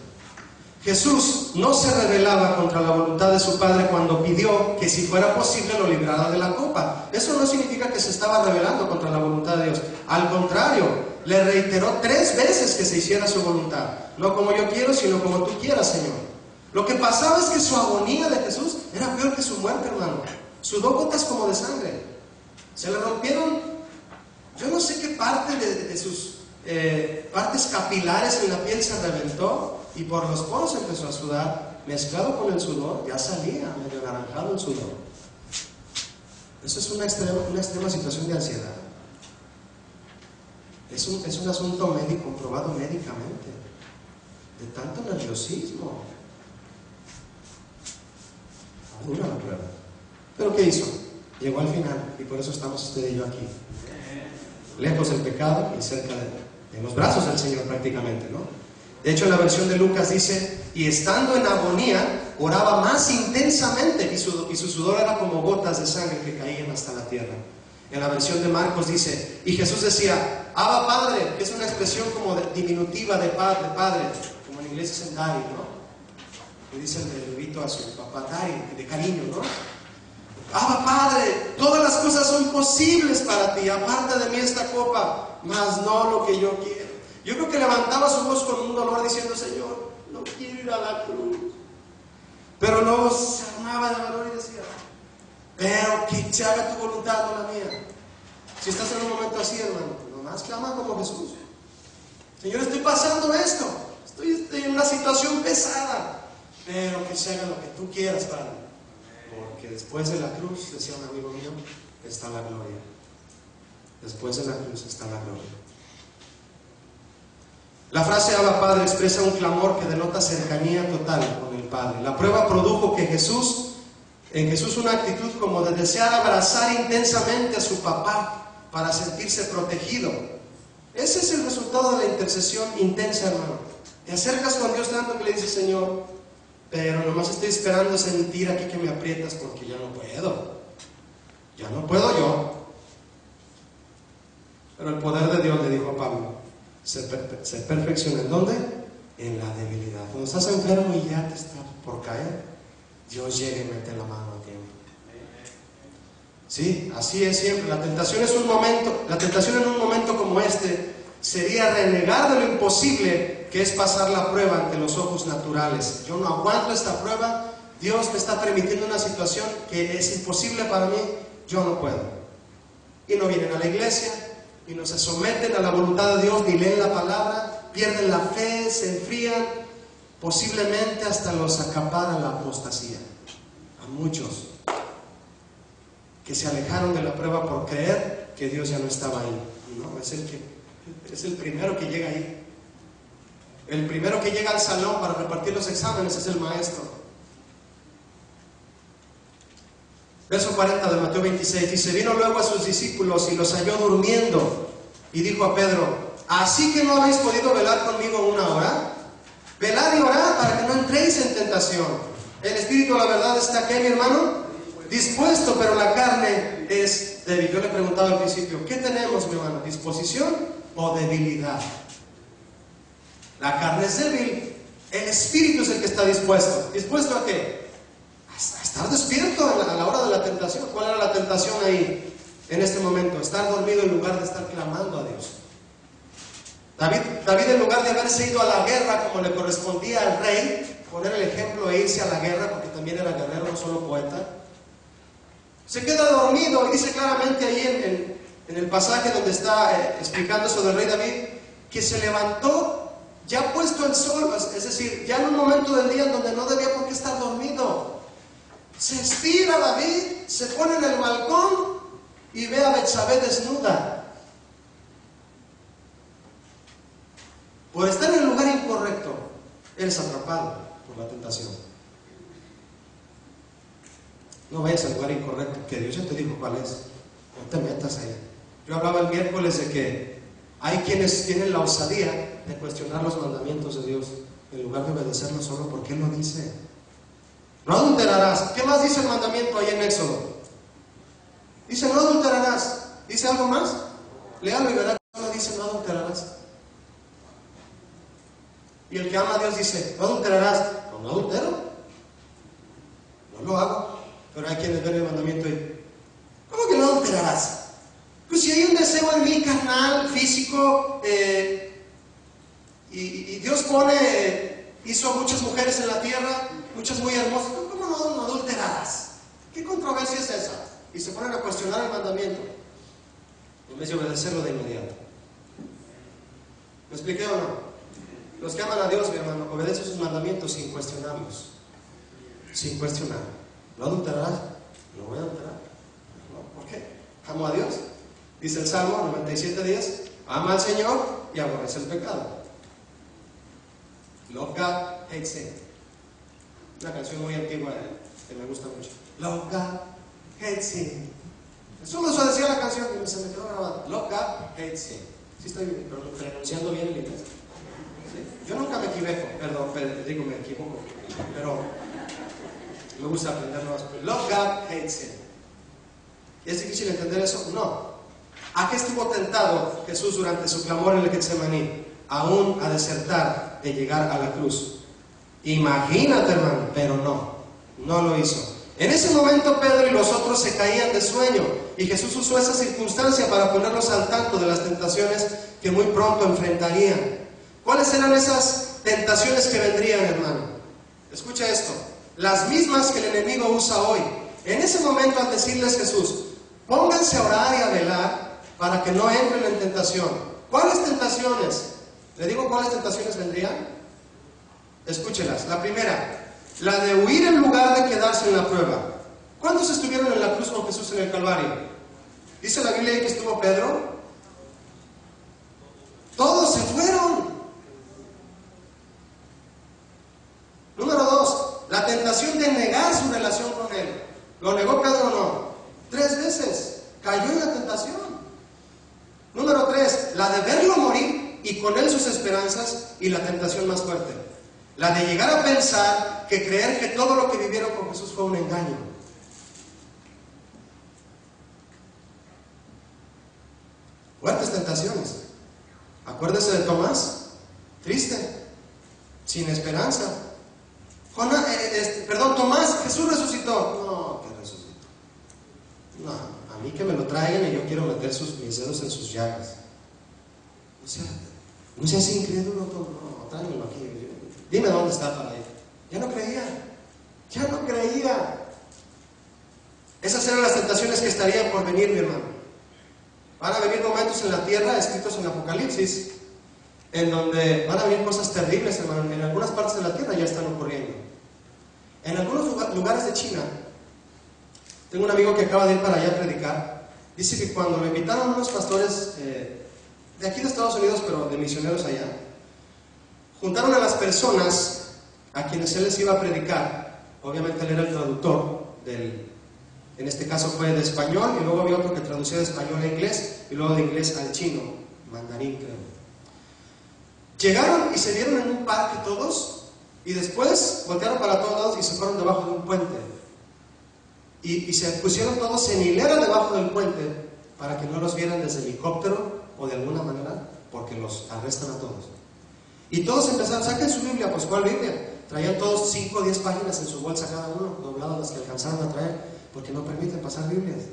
Jesús no se rebelaba contra la voluntad de su Padre cuando pidió que si fuera posible lo librara de la copa. Eso no significa que se estaba rebelando contra la voluntad de Dios. Al contrario, le reiteró 3 veces que se hiciera su voluntad. No como yo quiero, sino como tú quieras, Señor. Lo que pasaba es que su agonía de Jesús era peor que su muerte, hermano. Sudó gotas como de sangre. Se le rompieron, yo no sé qué parte de sus partes capilares en la piel se reventó. Y por los poros empezó a sudar, mezclado con el sudor, ya salía medio anaranjado el sudor. Eso es una extrema situación de ansiedad. Es un asunto médico, comprobado médicamente, de tanto nerviosismo. Dura la prueba. ¿Pero qué hizo? Llegó al final, y por eso estamos usted y yo aquí. Lejos del pecado y cerca de los brazos del Señor prácticamente, ¿no? De hecho, en la versión de Lucas dice, y estando en agonía, oraba más intensamente, y su sudor era como gotas de sangre que caían hasta la tierra. En la versión de Marcos dice, y Jesús decía, Abba Padre, que es una expresión como diminutiva de padre, como en inglés es el daddy, ¿no? Le dice el bebito a su papá, daddy, de cariño, ¿no? Abba Padre, todas las cosas son posibles para ti, aparta de mí esta copa, mas no lo que yo quiero. Yo creo que levantaba su voz con un dolor diciendo, Señor, no quiero ir a la cruz. Pero luego se armaba de valor y decía, pero que se haga tu voluntad, no la mía. Si estás en un momento así, hermano, nomás clama como Jesús. Señor, estoy pasando esto, estoy en una situación pesada, pero que se haga lo que tú quieras, Padre. Porque después de la cruz, decía un amigo mío, está la gloria. Después de la cruz está la gloria. La frase Abba Padre expresa un clamor que denota cercanía total con el Padre. La prueba produjo que en Jesús una actitud como de desear abrazar intensamente a su papá para sentirse protegido. Ese es el resultado de la intercesión intensa, hermano. Te acercas con Dios tanto que le dices, Señor, pero nomás estoy esperando sentir aquí que me aprietas porque ya no puedo. Ya no puedo yo. Pero el poder de Dios, le dijo a Pablo, se perfecciona. ¿En dónde? En la debilidad. Cuando estás enfermo y ya te estás por caer, Dios llega y mete la mano a tiempo. Sí, así es siempre. La tentación en un momento como este sería renegar de lo imposible que es pasar la prueba ante los ojos naturales. Yo no aguanto esta prueba, Dios me está permitiendo una situación que es imposible para mí, yo no puedo. Y no vienen a la iglesia, y no se someten a la voluntad de Dios, ni leen la palabra, pierden la fe, se enfrían, posiblemente hasta los acapara la apostasía. A muchos que se alejaron de la prueba por creer que Dios ya no estaba ahí. No, es el primero que llega ahí. El primero que llega al salón para repartir los exámenes es el maestro. Verso 40 de Mateo 26 dice, vino luego a sus discípulos y los halló durmiendo y dijo a Pedro, ¿así que no habéis podido velar conmigo 1 hora? Velad y orad para que no entréis en tentación. El espíritu, la verdad, está aquí, mi hermano, dispuesto, pero la carne es débil. Yo le preguntaba al principio, ¿qué tenemos, mi hermano? ¿Disposición o debilidad? La carne es débil, el espíritu es el que está dispuesto. ¿Dispuesto a qué? A estar despierto a la hora de la tentación. ¿Cuál era la tentación ahí en este momento? Estar dormido en lugar de estar clamando a Dios. David en lugar de haberse ido a la guerra como le correspondía al rey, poner el ejemplo e irse a la guerra, porque también era guerrero, no solo poeta, se queda dormido. Y dice claramente ahí en el pasaje donde está explicando eso del rey David, que se levantó ya puesto el sol, es decir, ya en un momento del día en donde no debía por qué estar dormido, se estira David, se pone en el balcón y ve a Betsabé desnuda. Por estar en el lugar incorrecto, eres atrapado por la tentación. No vayas al lugar incorrecto, que Dios ya te dijo cuál es. No te metas ahí. Yo hablaba el miércoles de que hay quienes tienen la osadía de cuestionar los mandamientos de Dios en lugar de obedecerlos solo porque Él lo dice. No adulterarás. ¿Qué más dice el mandamiento ahí en Éxodo? Dice no adulterarás. ¿Dice algo más? Léalo y verá que solo dice no adulterarás. Y el que ama a Dios dice no adulterarás. No adultero. No lo hago. Pero hay quienes ven el mandamiento y ¿cómo que no adulterarás? Pues si hay un deseo en mí carnal, físico, y Dios hizo muchas mujeres en la tierra, muchas muy hermosas, ¿cómo no adulterarás? ¿Qué controversia es esa? Y se ponen a cuestionar el mandamiento en vez de obedecerlo de inmediato. ¿Me expliqué o no? Los que aman a Dios, mi hermano, obedecen sus mandamientos sin cuestionarlos. Sin cuestionar. ¿No adulterarás? No voy a adulterar. No, ¿por qué? Amo a Dios. Dice el Salmo 97:10, ama al Señor y aborrece el pecado. Love God, hate sin. Una canción muy antigua que me gusta mucho. Love God, hate sin. Eso lo decía la canción y se me quedó grabado. Love God, hate sin. ¿Sí estoy pronunciando bien el inglés? ¿Sí? Yo nunca me equivoco, perdón, me equivoco, pero me gusta aprender nuevas cosas. Love God, hate sin. ¿Es difícil entender eso? No. ¿A qué estuvo tentado Jesús durante su clamor en el Getsemaní? Aún a desertar de llegar a la cruz. Imagínate, hermano, pero no lo hizo. En ese momento Pedro y los otros se caían de sueño y Jesús usó esa circunstancia para ponerlos al tanto de las tentaciones que muy pronto enfrentarían. ¿Cuáles eran esas tentaciones que vendrían, hermano? Escucha esto, las mismas que el enemigo usa hoy. En ese momento, al decirles Jesús, pónganse a orar y a velar para que no entren en tentación. ¿Cuáles tentaciones? ¿Le digo cuáles tentaciones vendrían? Escúchelas. La primera, la de huir en lugar de quedarse en la prueba. ¿Cuántos estuvieron en la cruz con Jesús en el Calvario? ¿Dice la Biblia que estuvo Pedro? Todos se fueron. Número 2, la tentación de negar su relación con Él. ¿Lo negó Pedro o no? 3 veces. Cayó en la tentación. Número 3, la de verlo morir y con él sus esperanzas y la tentación más fuerte. La de llegar a pensar que creer que todo lo que vivieron con Jesús fue un engaño. Fuertes tentaciones. Acuérdese de Tomás, triste, sin esperanza. Tomás, Jesús resucitó. No, que resucitó. No, a mí que me lo traigan y yo quiero meter mis dedos en sus llagas. No seas incrédulo, no, tráemelo aquí. Dime dónde está para ir. Ya no creía. Esas eran las tentaciones que estarían por venir, mi hermano. Van a venir momentos en la tierra, escritos en Apocalipsis, en donde van a venir cosas terribles, hermano. En algunas partes de la tierra ya están ocurriendo. En algunos lugares de China, tengo un amigo que acaba de ir para allá a predicar. Dice que cuando lo invitaron unos pastores de aquí de Estados Unidos, pero de misioneros allá, juntaron a las personas a quienes él les iba a predicar. Obviamente él era el traductor en este caso fue de español, y luego había otro que traducía de español a inglés, y luego de inglés al chino, mandarín creo. Llegaron y se vieron en un parque todos, y después voltearon para todos lados y se fueron debajo de un puente. Y se pusieron todos en hilera debajo del puente para que no los vieran desde el helicóptero o de alguna manera, porque los arrestan a todos. Y todos empezaron, saquen su Biblia. Pues ¿cuál Biblia? Traían todos 5 o 10 páginas en su bolsa cada uno, dobladas las que alcanzaron a traer, porque no permiten pasar Biblias.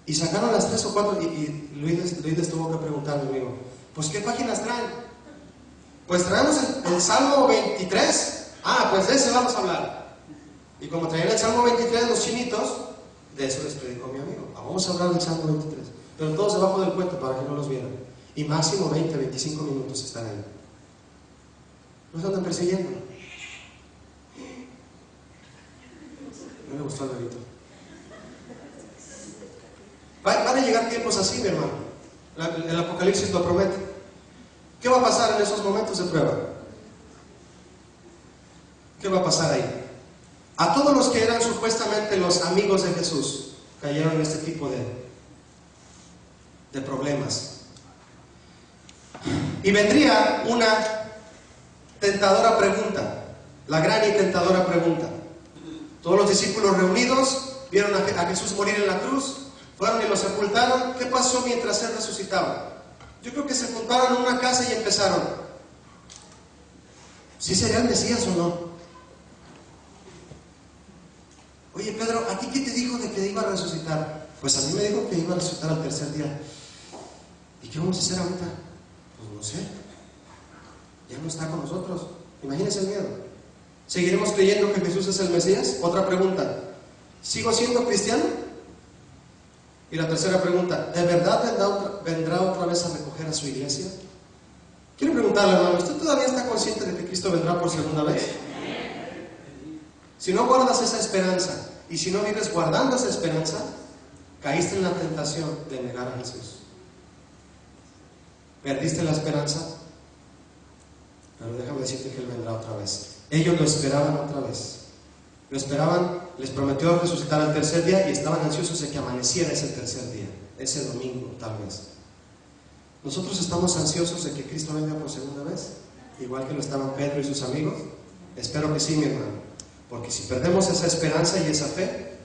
Y sacaron las 3 o 4 y Luis les tuvo que preguntarme, amigo, pues ¿qué páginas traen? Pues traemos el Salmo 23. Ah, pues de ese vamos a hablar. Y como traían el Salmo 23 los chinitos, de eso les predicó mi amigo. Vamos a hablar del Salmo 23. Pero todos debajo del puente para que no los vieran. Y máximo 20, 25 minutos están ahí. Nos andan persiguiendo. No me gustó el bebito. Van a llegar tiempos así, mi hermano. El Apocalipsis lo promete. ¿Qué va a pasar en esos momentos de prueba? ¿Qué va a pasar ahí? A todos los que eran supuestamente los amigos de Jesús cayeron en este tipo de problemas. Y vendría una tentadora pregunta, la gran y tentadora pregunta. Todos los discípulos reunidos vieron a Jesús morir en la cruz, fueron y lo sepultaron. ¿Qué pasó mientras él resucitaba? Yo creo que se juntaron en una casa y empezaron: ¿sí sería el Mesías o no? Oye, Pedro, ¿a ti qué te dijo de que iba a resucitar? Pues a mí me dijo que iba a resucitar al tercer día. ¿Y qué vamos a hacer ahorita? Pues no sé. Ya no está con nosotros. Imagínense el miedo. ¿Seguiremos creyendo que Jesús es el Mesías? Otra pregunta: ¿sigo siendo cristiano? Y la tercera pregunta: ¿de verdad vendrá otra vez a recoger a su iglesia? Quiero preguntarle, hermano, ¿usted todavía está consciente de que Cristo vendrá por segunda vez? Si no guardas esa esperanza y si no vives guardando esa esperanza, caíste en la tentación de negar a Jesús. Perdiste la esperanza, pero déjame decirte que Él vendrá otra vez. Ellos lo esperaban otra vez. Lo esperaban, les prometió resucitar al tercer día y estaban ansiosos de que amaneciera ese tercer día, ese domingo tal vez. ¿Nosotros estamos ansiosos de que Cristo venga por segunda vez? Igual que lo estaban Pedro y sus amigos. Espero que sí, mi hermano. Porque si perdemos esa esperanza y esa fe,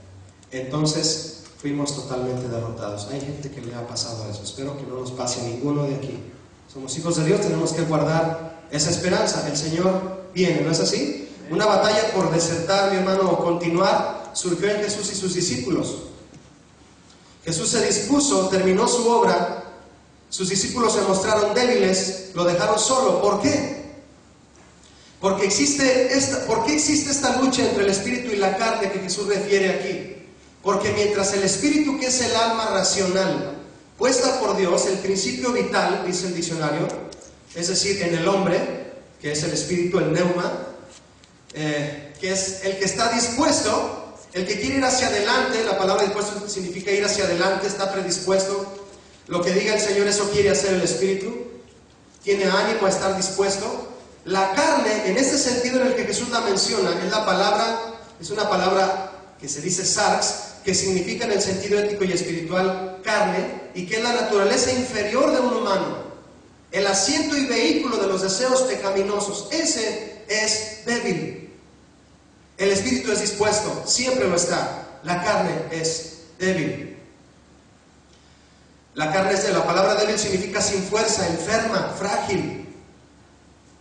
entonces fuimos totalmente derrotados. Hay gente que le ha pasado eso. Espero que no nos pase a ninguno de aquí. Somos hijos de Dios, tenemos que guardar esa esperanza. El Señor viene, ¿no es así? Una batalla por desertar, mi hermano, o continuar, surgió en Jesús y sus discípulos. Jesús se dispuso, terminó su obra, sus discípulos se mostraron débiles, lo dejaron solo. ¿Por qué? ¿Por qué existe esta lucha entre el espíritu y la carne que Jesús refiere aquí? Porque mientras el espíritu, que es el alma racional, puesta por Dios, el principio vital, dice el diccionario, es decir, en el hombre, que es el espíritu, el neuma, que es el que está dispuesto, el que quiere ir hacia adelante. La palabra dispuesto significa ir hacia adelante, está predispuesto. Lo que diga el Señor, eso quiere hacer el espíritu. Tiene ánimo a estar dispuesto. La carne, en este sentido en el que Jesús la menciona, es una palabra que se dice sarx, que significa en el sentido ético y espiritual carne, y que es la naturaleza inferior de un humano, el asiento y vehículo de los deseos pecaminosos. Ese es débil. El espíritu es dispuesto, siempre lo está. La carne es débil. La carne es débil. La palabra débil significa sin fuerza, enferma, frágil.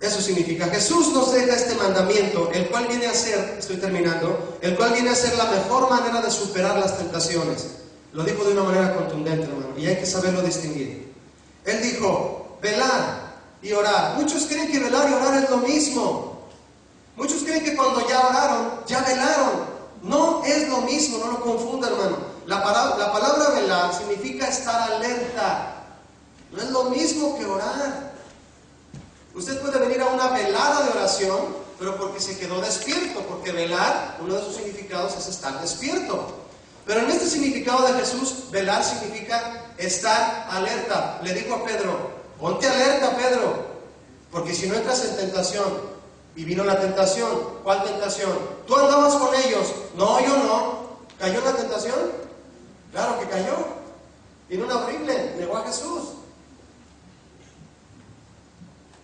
Eso significa. Jesús nos deja este mandamiento, el cual viene a ser, estoy terminando, el cual viene a ser la mejor manera de superar las tentaciones. Lo dijo de una manera contundente, hermano, y hay que saberlo distinguir. Él dijo: velar y orar. Muchos creen que velar y orar es lo mismo. Muchos creen que cuando ya oraron, ya velaron. No es lo mismo, no lo confunda, hermano. La palabra velar significa estar alerta. No es lo mismo que orar. Usted puede venir a una velada de oración, pero porque se quedó despierto, porque velar, uno de sus significados es estar despierto. Pero en este significado de Jesús, velar significa estar alerta. Le dijo a Pedro: ponte alerta, Pedro, porque si no entras en tentación. Y vino la tentación. ¿Cuál tentación? ¿Tú andabas con ellos? No, yo no. ¿Cayó en la tentación? Claro que cayó. Vino una horrible, negó a Jesús.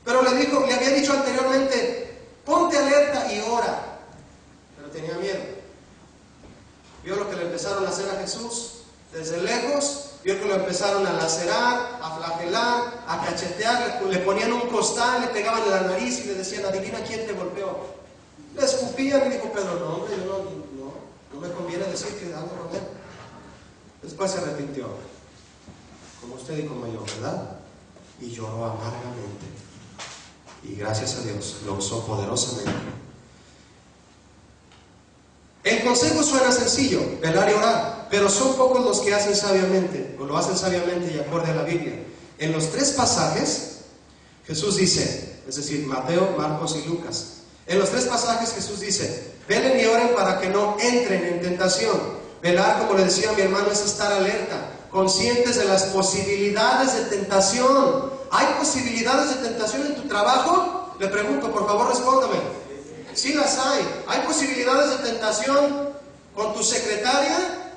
Pero le había dicho anteriormente: ponte alerta y ora. Pero tenía miedo. Vio lo que le empezaron a hacer a Jesús desde lejos. Vio que lo empezaron a lacerar, a flagelar, a cachetear. Le ponían un costal, le pegaban en la nariz y le decían: adivina quién te golpeó. Le escupían y dijo Pedro: no, hombre, no me conviene decir que ando con él. Después se arrepintió, como usted y como yo, ¿verdad? Y lloró amargamente. Y gracias a Dios lo usó poderosamente. El consejo suena sencillo: velar y orar, pero son pocos los que hacen sabiamente, o lo hacen sabiamente y acorde a la Biblia. En los 3 pasajes, Jesús dice, es decir, Mateo, Marcos y Lucas. En los 3 pasajes Jesús dice, velen y oren para que no entren en tentación. Velar, como le decía mi hermano, es estar alerta, conscientes de las posibilidades de tentación. ¿Hay posibilidades de tentación en tu trabajo? Le pregunto, por favor, respóndame. Sí las hay. ¿Hay posibilidades de tentación con tu secretaria?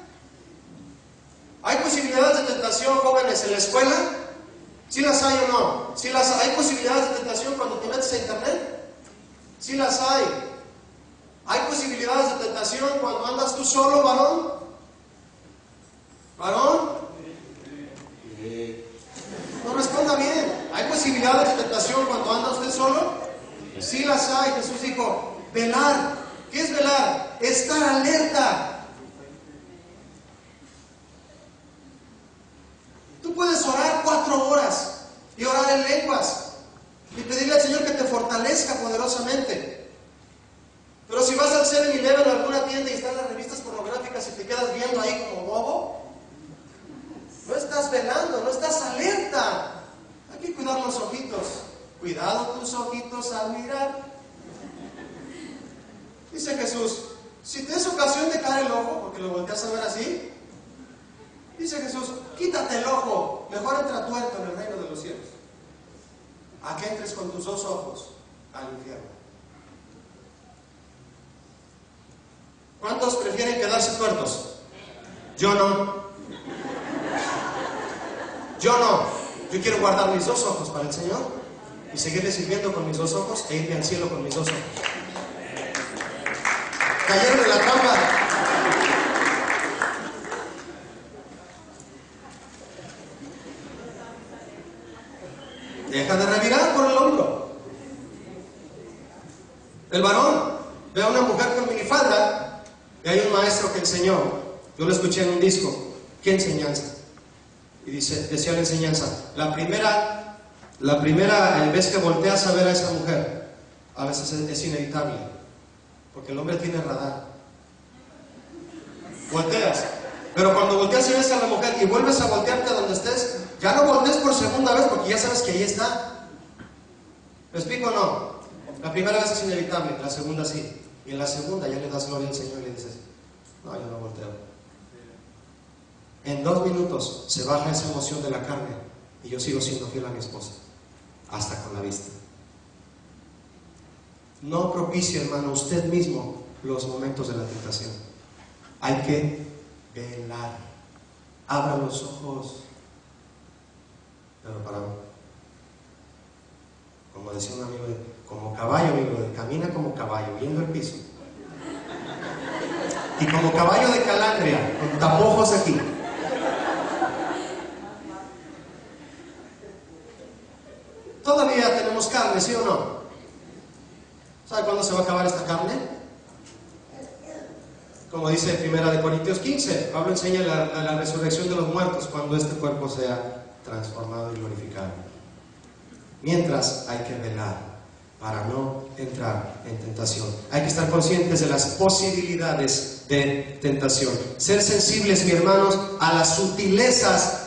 ¿Hay posibilidades de tentación, jóvenes, en la escuela? ¿Sí las hay o no? ¿Sí las hay? ¿Hay posibilidades de tentación cuando te metes a internet? Sí las hay. ¿Hay posibilidades de tentación cuando andas tú solo, varón? ¿Varón? No responda bien. ¿Hay posibilidades de tentación cuando anda usted solo? Sí las hay. Jesús dijo, velar. ¿Qué es velar? Estar alerta. Tú puedes orar 4 horas y orar en lenguas y pedirle al Señor que te fortalezca poderosamente. Pero si vas al 7-Eleven o alguna tienda y están las revistas pornográficas y te quedas viendo ahí como bobo, no estás velando, no estás alerta. Hay que cuidar los ojitos. Cuidado tus ojitos al mirar. Dice Jesús, si te es ocasión de caer el ojo, porque lo volteas a ver así, dice Jesús, quítate el ojo, mejor entra tuerto en el reino de los cielos, a que entres con tus 2 ojos al infierno. ¿Cuántos prefieren quedarse tuertos? Yo no. Yo no. Yo quiero guardar mis 2 ojos para el Señor y seguirle sirviendo con mis 2 ojos e irme al cielo con mis 2 ojos. Cayeron en la trampa. Deja de revirar por el hombro. El varón ve a una mujer con minifalda y hay un maestro que enseñó. Yo lo escuché en un disco. ¿Qué enseñanza? Y decía la enseñanza, la primera vez que volteas a ver a esa mujer, a veces es inevitable, porque el hombre tiene radar. Volteas, pero cuando volteas y ves a la mujer y vuelves a voltearte a donde estés, ya no voltees por segunda vez porque ya sabes que ahí está. ¿Me explico o no? La primera vez es inevitable, la segunda sí. Y en la segunda ya le das gloria al Señor y le dices, no, yo no volteo. En 2 minutos se baja esa emoción de la carne y yo sigo siendo fiel a mi esposa, hasta con la vista. No propicie, hermano, usted mismo los momentos de la tentación. Hay que velar. Abra los ojos. Pero como decía un amigo, como caballo, amigo, camina como caballo, viendo el piso. Y como caballo de calandria, con tapojos aquí. Todavía tenemos carne, ¿sí o no? ¿Sabe cuándo se va a acabar esta carne? Como dice 1 Corintios 15, Pablo enseña la resurrección de los muertos cuando este cuerpo sea transformado y glorificado. Mientras hay que velar para no entrar en tentación. Hay que estar conscientes de las posibilidades de tentación. Ser sensibles, mis hermanos, a las sutilezas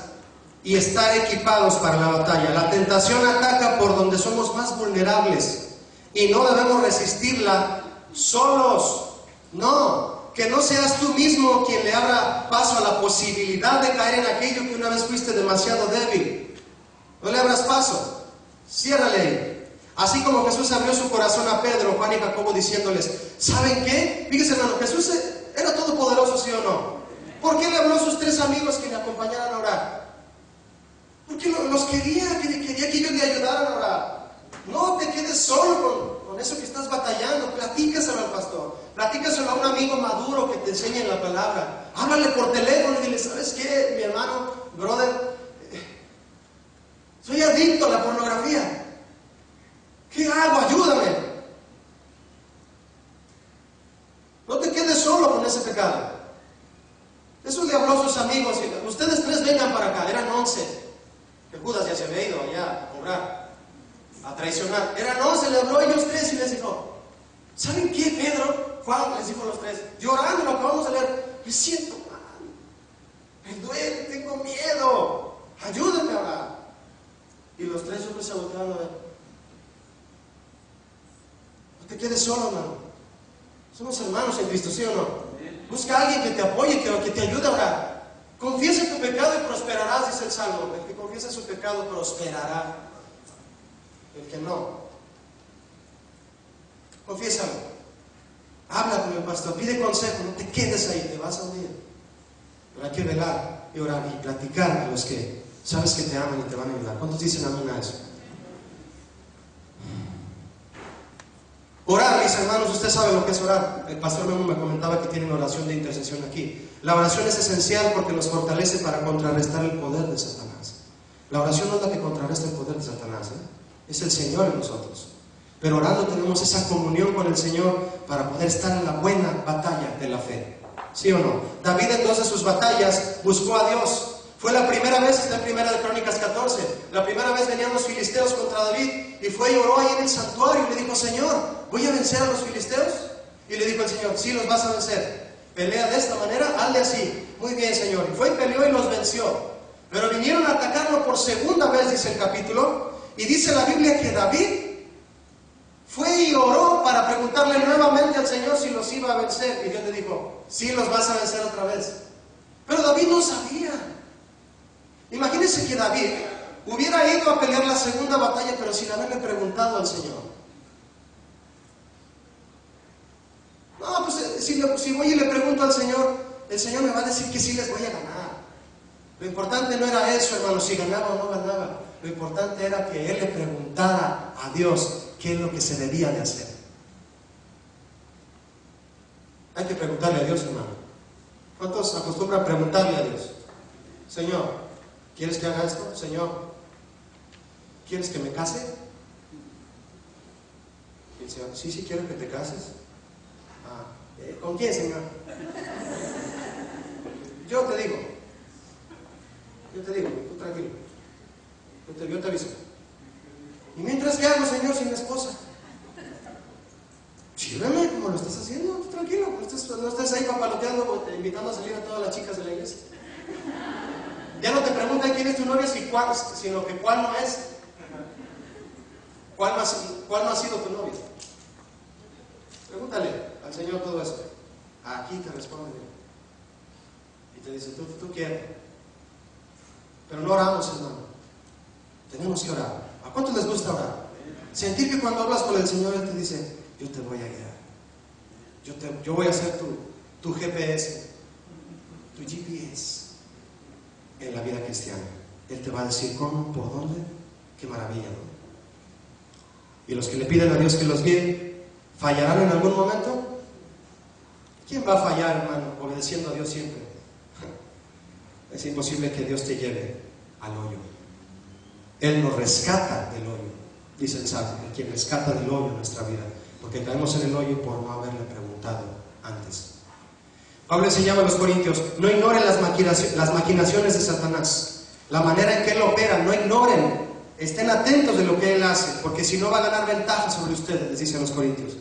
y estar equipados para la batalla. La tentación ataca por donde somos más vulnerables y no debemos resistirla solos. No, que no seas tú mismo quien le abra paso a la posibilidad de caer en aquello que una vez fuiste demasiado débil. No le abras paso, ciérrale ahí. Así como Jesús abrió su corazón a Pedro, Juan y Jacobo diciéndoles, ¿saben qué? Fíjense, hermano, Jesús era todopoderoso, ¿sí o no? ¿Por qué le habló a sus 3 amigos que le acompañaran a orar? Porque los quería que ellos le ayudaran a orar. No te quedes solo con eso que estás batallando. Platícaselo al pastor. Platícaselo a un amigo maduro que te enseñe la palabra. Háblale por teléfono y dile, ¿sabes qué, mi hermano, brother? Soy adicto a la pornografía. ¿Qué hago? Ayúdame. No te quedes solo con ese pecado. Eso le habló a sus amigos. Ustedes 3 vengan para acá. Eran 11. Que Judas ya se había ido allá a cobrar, a traicionar. Eran 11, le habló a ellos 3 y les dijo, ¿saben qué, Pedro? Juan les dijo a los 3, llorando lo que vamos a leer, me siento mal, me duele, tengo miedo, ayúdenme a orar. Y los 3 hombres se voltearon a ver, te quedes solo, hermano. Somos hermanos en Cristo, ¿sí o no? Busca a alguien que te apoye, que te ayude a orar. Confiesa tu pecado y prosperarás, dice el Salmo. El que confiesa su pecado prosperará. El que no, confiésalo. Habla con el pastor, pide consejo, no te quedes ahí, te vas a hundir. Pero hay que velar y orar y platicar a los que sabes que te aman y te van a ayudar. ¿Cuántos dicen amén a eso? Orar, mis hermanos, usted sabe lo que es orar. El pastor Memo me comentaba que tienen oración de intercesión aquí. La oración es esencial porque nos fortalece para contrarrestar el poder de Satanás. La oración no es la que contrarresta el poder de Satanás, es el Señor en nosotros. Pero orando tenemos esa comunión con el Señor para poder estar en la buena batalla de la fe. ¿Sí o no? David entonces sus batallas buscó a Dios. Fue la primera vez, está en Primera de Crónicas 14, la primera vez venían los filisteos contra David y fue y oró ahí en el santuario y le dijo: Señor, ¿voy a vencer a los filisteos? Y le dijo el Señor: sí, los vas a vencer. Pelea de esta manera, hazle así. Muy bien, Señor. Y fue y peleó y los venció. Pero vinieron a atacarlo por segunda vez, dice el capítulo, y dice la Biblia que David fue y oró para preguntarle nuevamente al Señor si los iba a vencer. Y Dios le dijo: sí, los vas a vencer otra vez. Pero David no sabía. Imagínense que David hubiera ido a pelear la segunda batalla, pero sin haberle preguntado al Señor. No, pues si voy y le pregunto al Señor, el Señor me va a decir que sí les voy a ganar. Lo importante no era eso, hermano, si ganaba o no ganaba. Lo importante era que él le preguntara a Dios qué es lo que se debía de hacer. Hay que preguntarle a Dios, hermano. ¿Cuántos acostumbran preguntarle a Dios? Señor, ¿quieres que haga esto? Señor, ¿quieres que me case? Y el Señor: sí, quiero que te cases. ¿Con quién, Señor? Yo te digo, tú tranquilo. Yo te aviso. ¿Y mientras qué hago, Señor, sin mi esposa? Sírveme como lo estás haciendo, tú tranquilo. No estés ahí papaloteando, invitando a salir a todas las chicas de la iglesia. Ya no te preguntan quién es tu novia, sino que cuál no es. ¿Cuál no ha sido tu novia? Pregúntale al Señor todo eso. Aquí te responde. Y te dice: tú quieres. Pero no oramos, hermano. Tenemos que orar. ¿A cuántos les gusta orar? Sentir que cuando hablas con el Señor, Él te dice: yo te voy a guiar. Yo voy a ser tu GPS, tu GPS en la vida cristiana. Él te va a decir cómo, por dónde. Qué maravilla, ¿no? Y los que le piden a Dios que los guíe, ¿fallarán en algún momento? ¿Quién va a fallar, hermano, obedeciendo a Dios siempre? Es imposible que Dios te lleve al hoyo. Él nos rescata del hoyo, dice el Salmo, quien rescata del hoyo nuestra vida, porque caemos en el hoyo por no haberle preguntado antes. Pablo enseñaba a los corintios: no ignoren las maquinaciones de Satanás, la manera en que él opera, no ignoren, estén atentos de lo que él hace, porque si no va a ganar ventaja sobre ustedes, les dice a los corintios.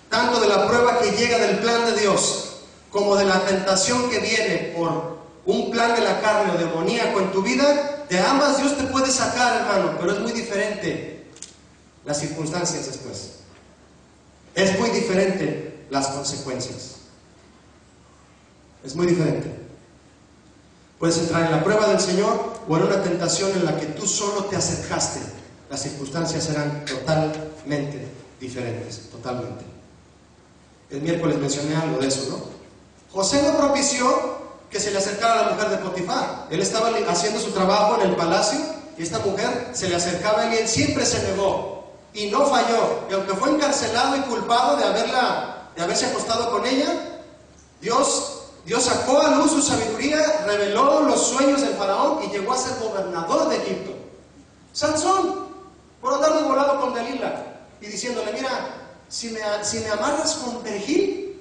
Tanto de la prueba que llega del plan de Dios, como de la tentación que viene por un plan de la carne o demoníaco en tu vida, de ambas Dios te puede sacar, hermano, pero es muy diferente las circunstancias después. Es muy diferente las consecuencias. Es muy diferente. Puedes entrar en la prueba del Señor o en una tentación en la que tú solo te acercaste. Las circunstancias serán totalmente diferentes, totalmente. El miércoles mencioné algo de eso, ¿no? José no propició que se le acercara la mujer de Potifar. Él estaba haciendo su trabajo en el palacio y esta mujer se le acercaba a él y él siempre se negó y no falló. Y aunque fue encarcelado y culpado de haberse acostado con ella, Dios sacó a luz su sabiduría, reveló los sueños del faraón y llegó a ser gobernador de Egipto. Sansón, por andar de volado con Dalila y diciéndole: mira, si me amarras con perejil,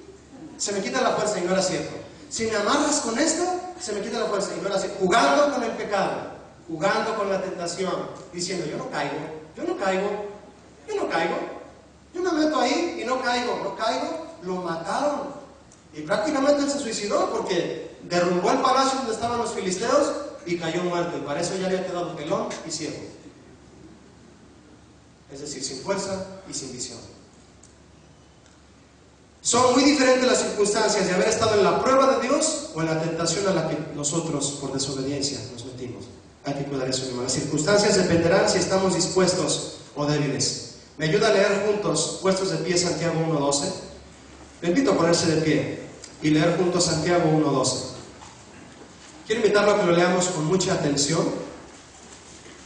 se me quita la fuerza, y no era cierto. Si me amarras con esto, se me quita la fuerza, y no era cierto. Jugando con el pecado, jugando con la tentación, diciendo: yo no caigo, yo me meto ahí y no caigo, lo mataron. Y prácticamente él se suicidó porque derrumbó el palacio donde estaban los filisteos y cayó muerto. Y para eso ya había quedado pelón y ciego. Es decir, sin fuerza y sin visión. Son muy diferentes las circunstancias de haber estado en la prueba de Dios o en la tentación a la que nosotros por desobediencia nos metimos. Hay que cuidar eso, hermano. Las circunstancias dependerán si estamos dispuestos o débiles. ¿Me ayuda a leer juntos, puestos de pie, Santiago 1:12? Le invito a ponerse de pie y leer juntos Santiago 1:12. Quiero invitarlo a que lo leamos con mucha atención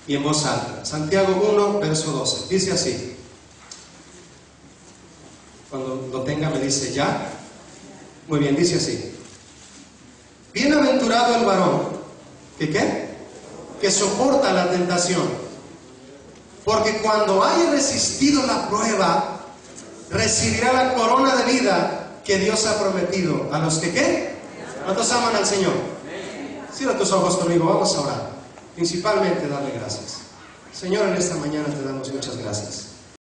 y en voz alta. Santiago 1, verso 12. Dice así. Cuando lo tenga me dice ya. Muy bien, dice así. Bienaventurado el varón. ¿Que qué? Que soporta la tentación. Porque cuando haya resistido la prueba, recibirá la corona de vida que Dios ha prometido a los que ¿qué? ¿Cuántos aman al Señor? Cierra tus ojos conmigo, vamos a orar. Principalmente darle gracias. Señor, en esta mañana te damos muchas gracias.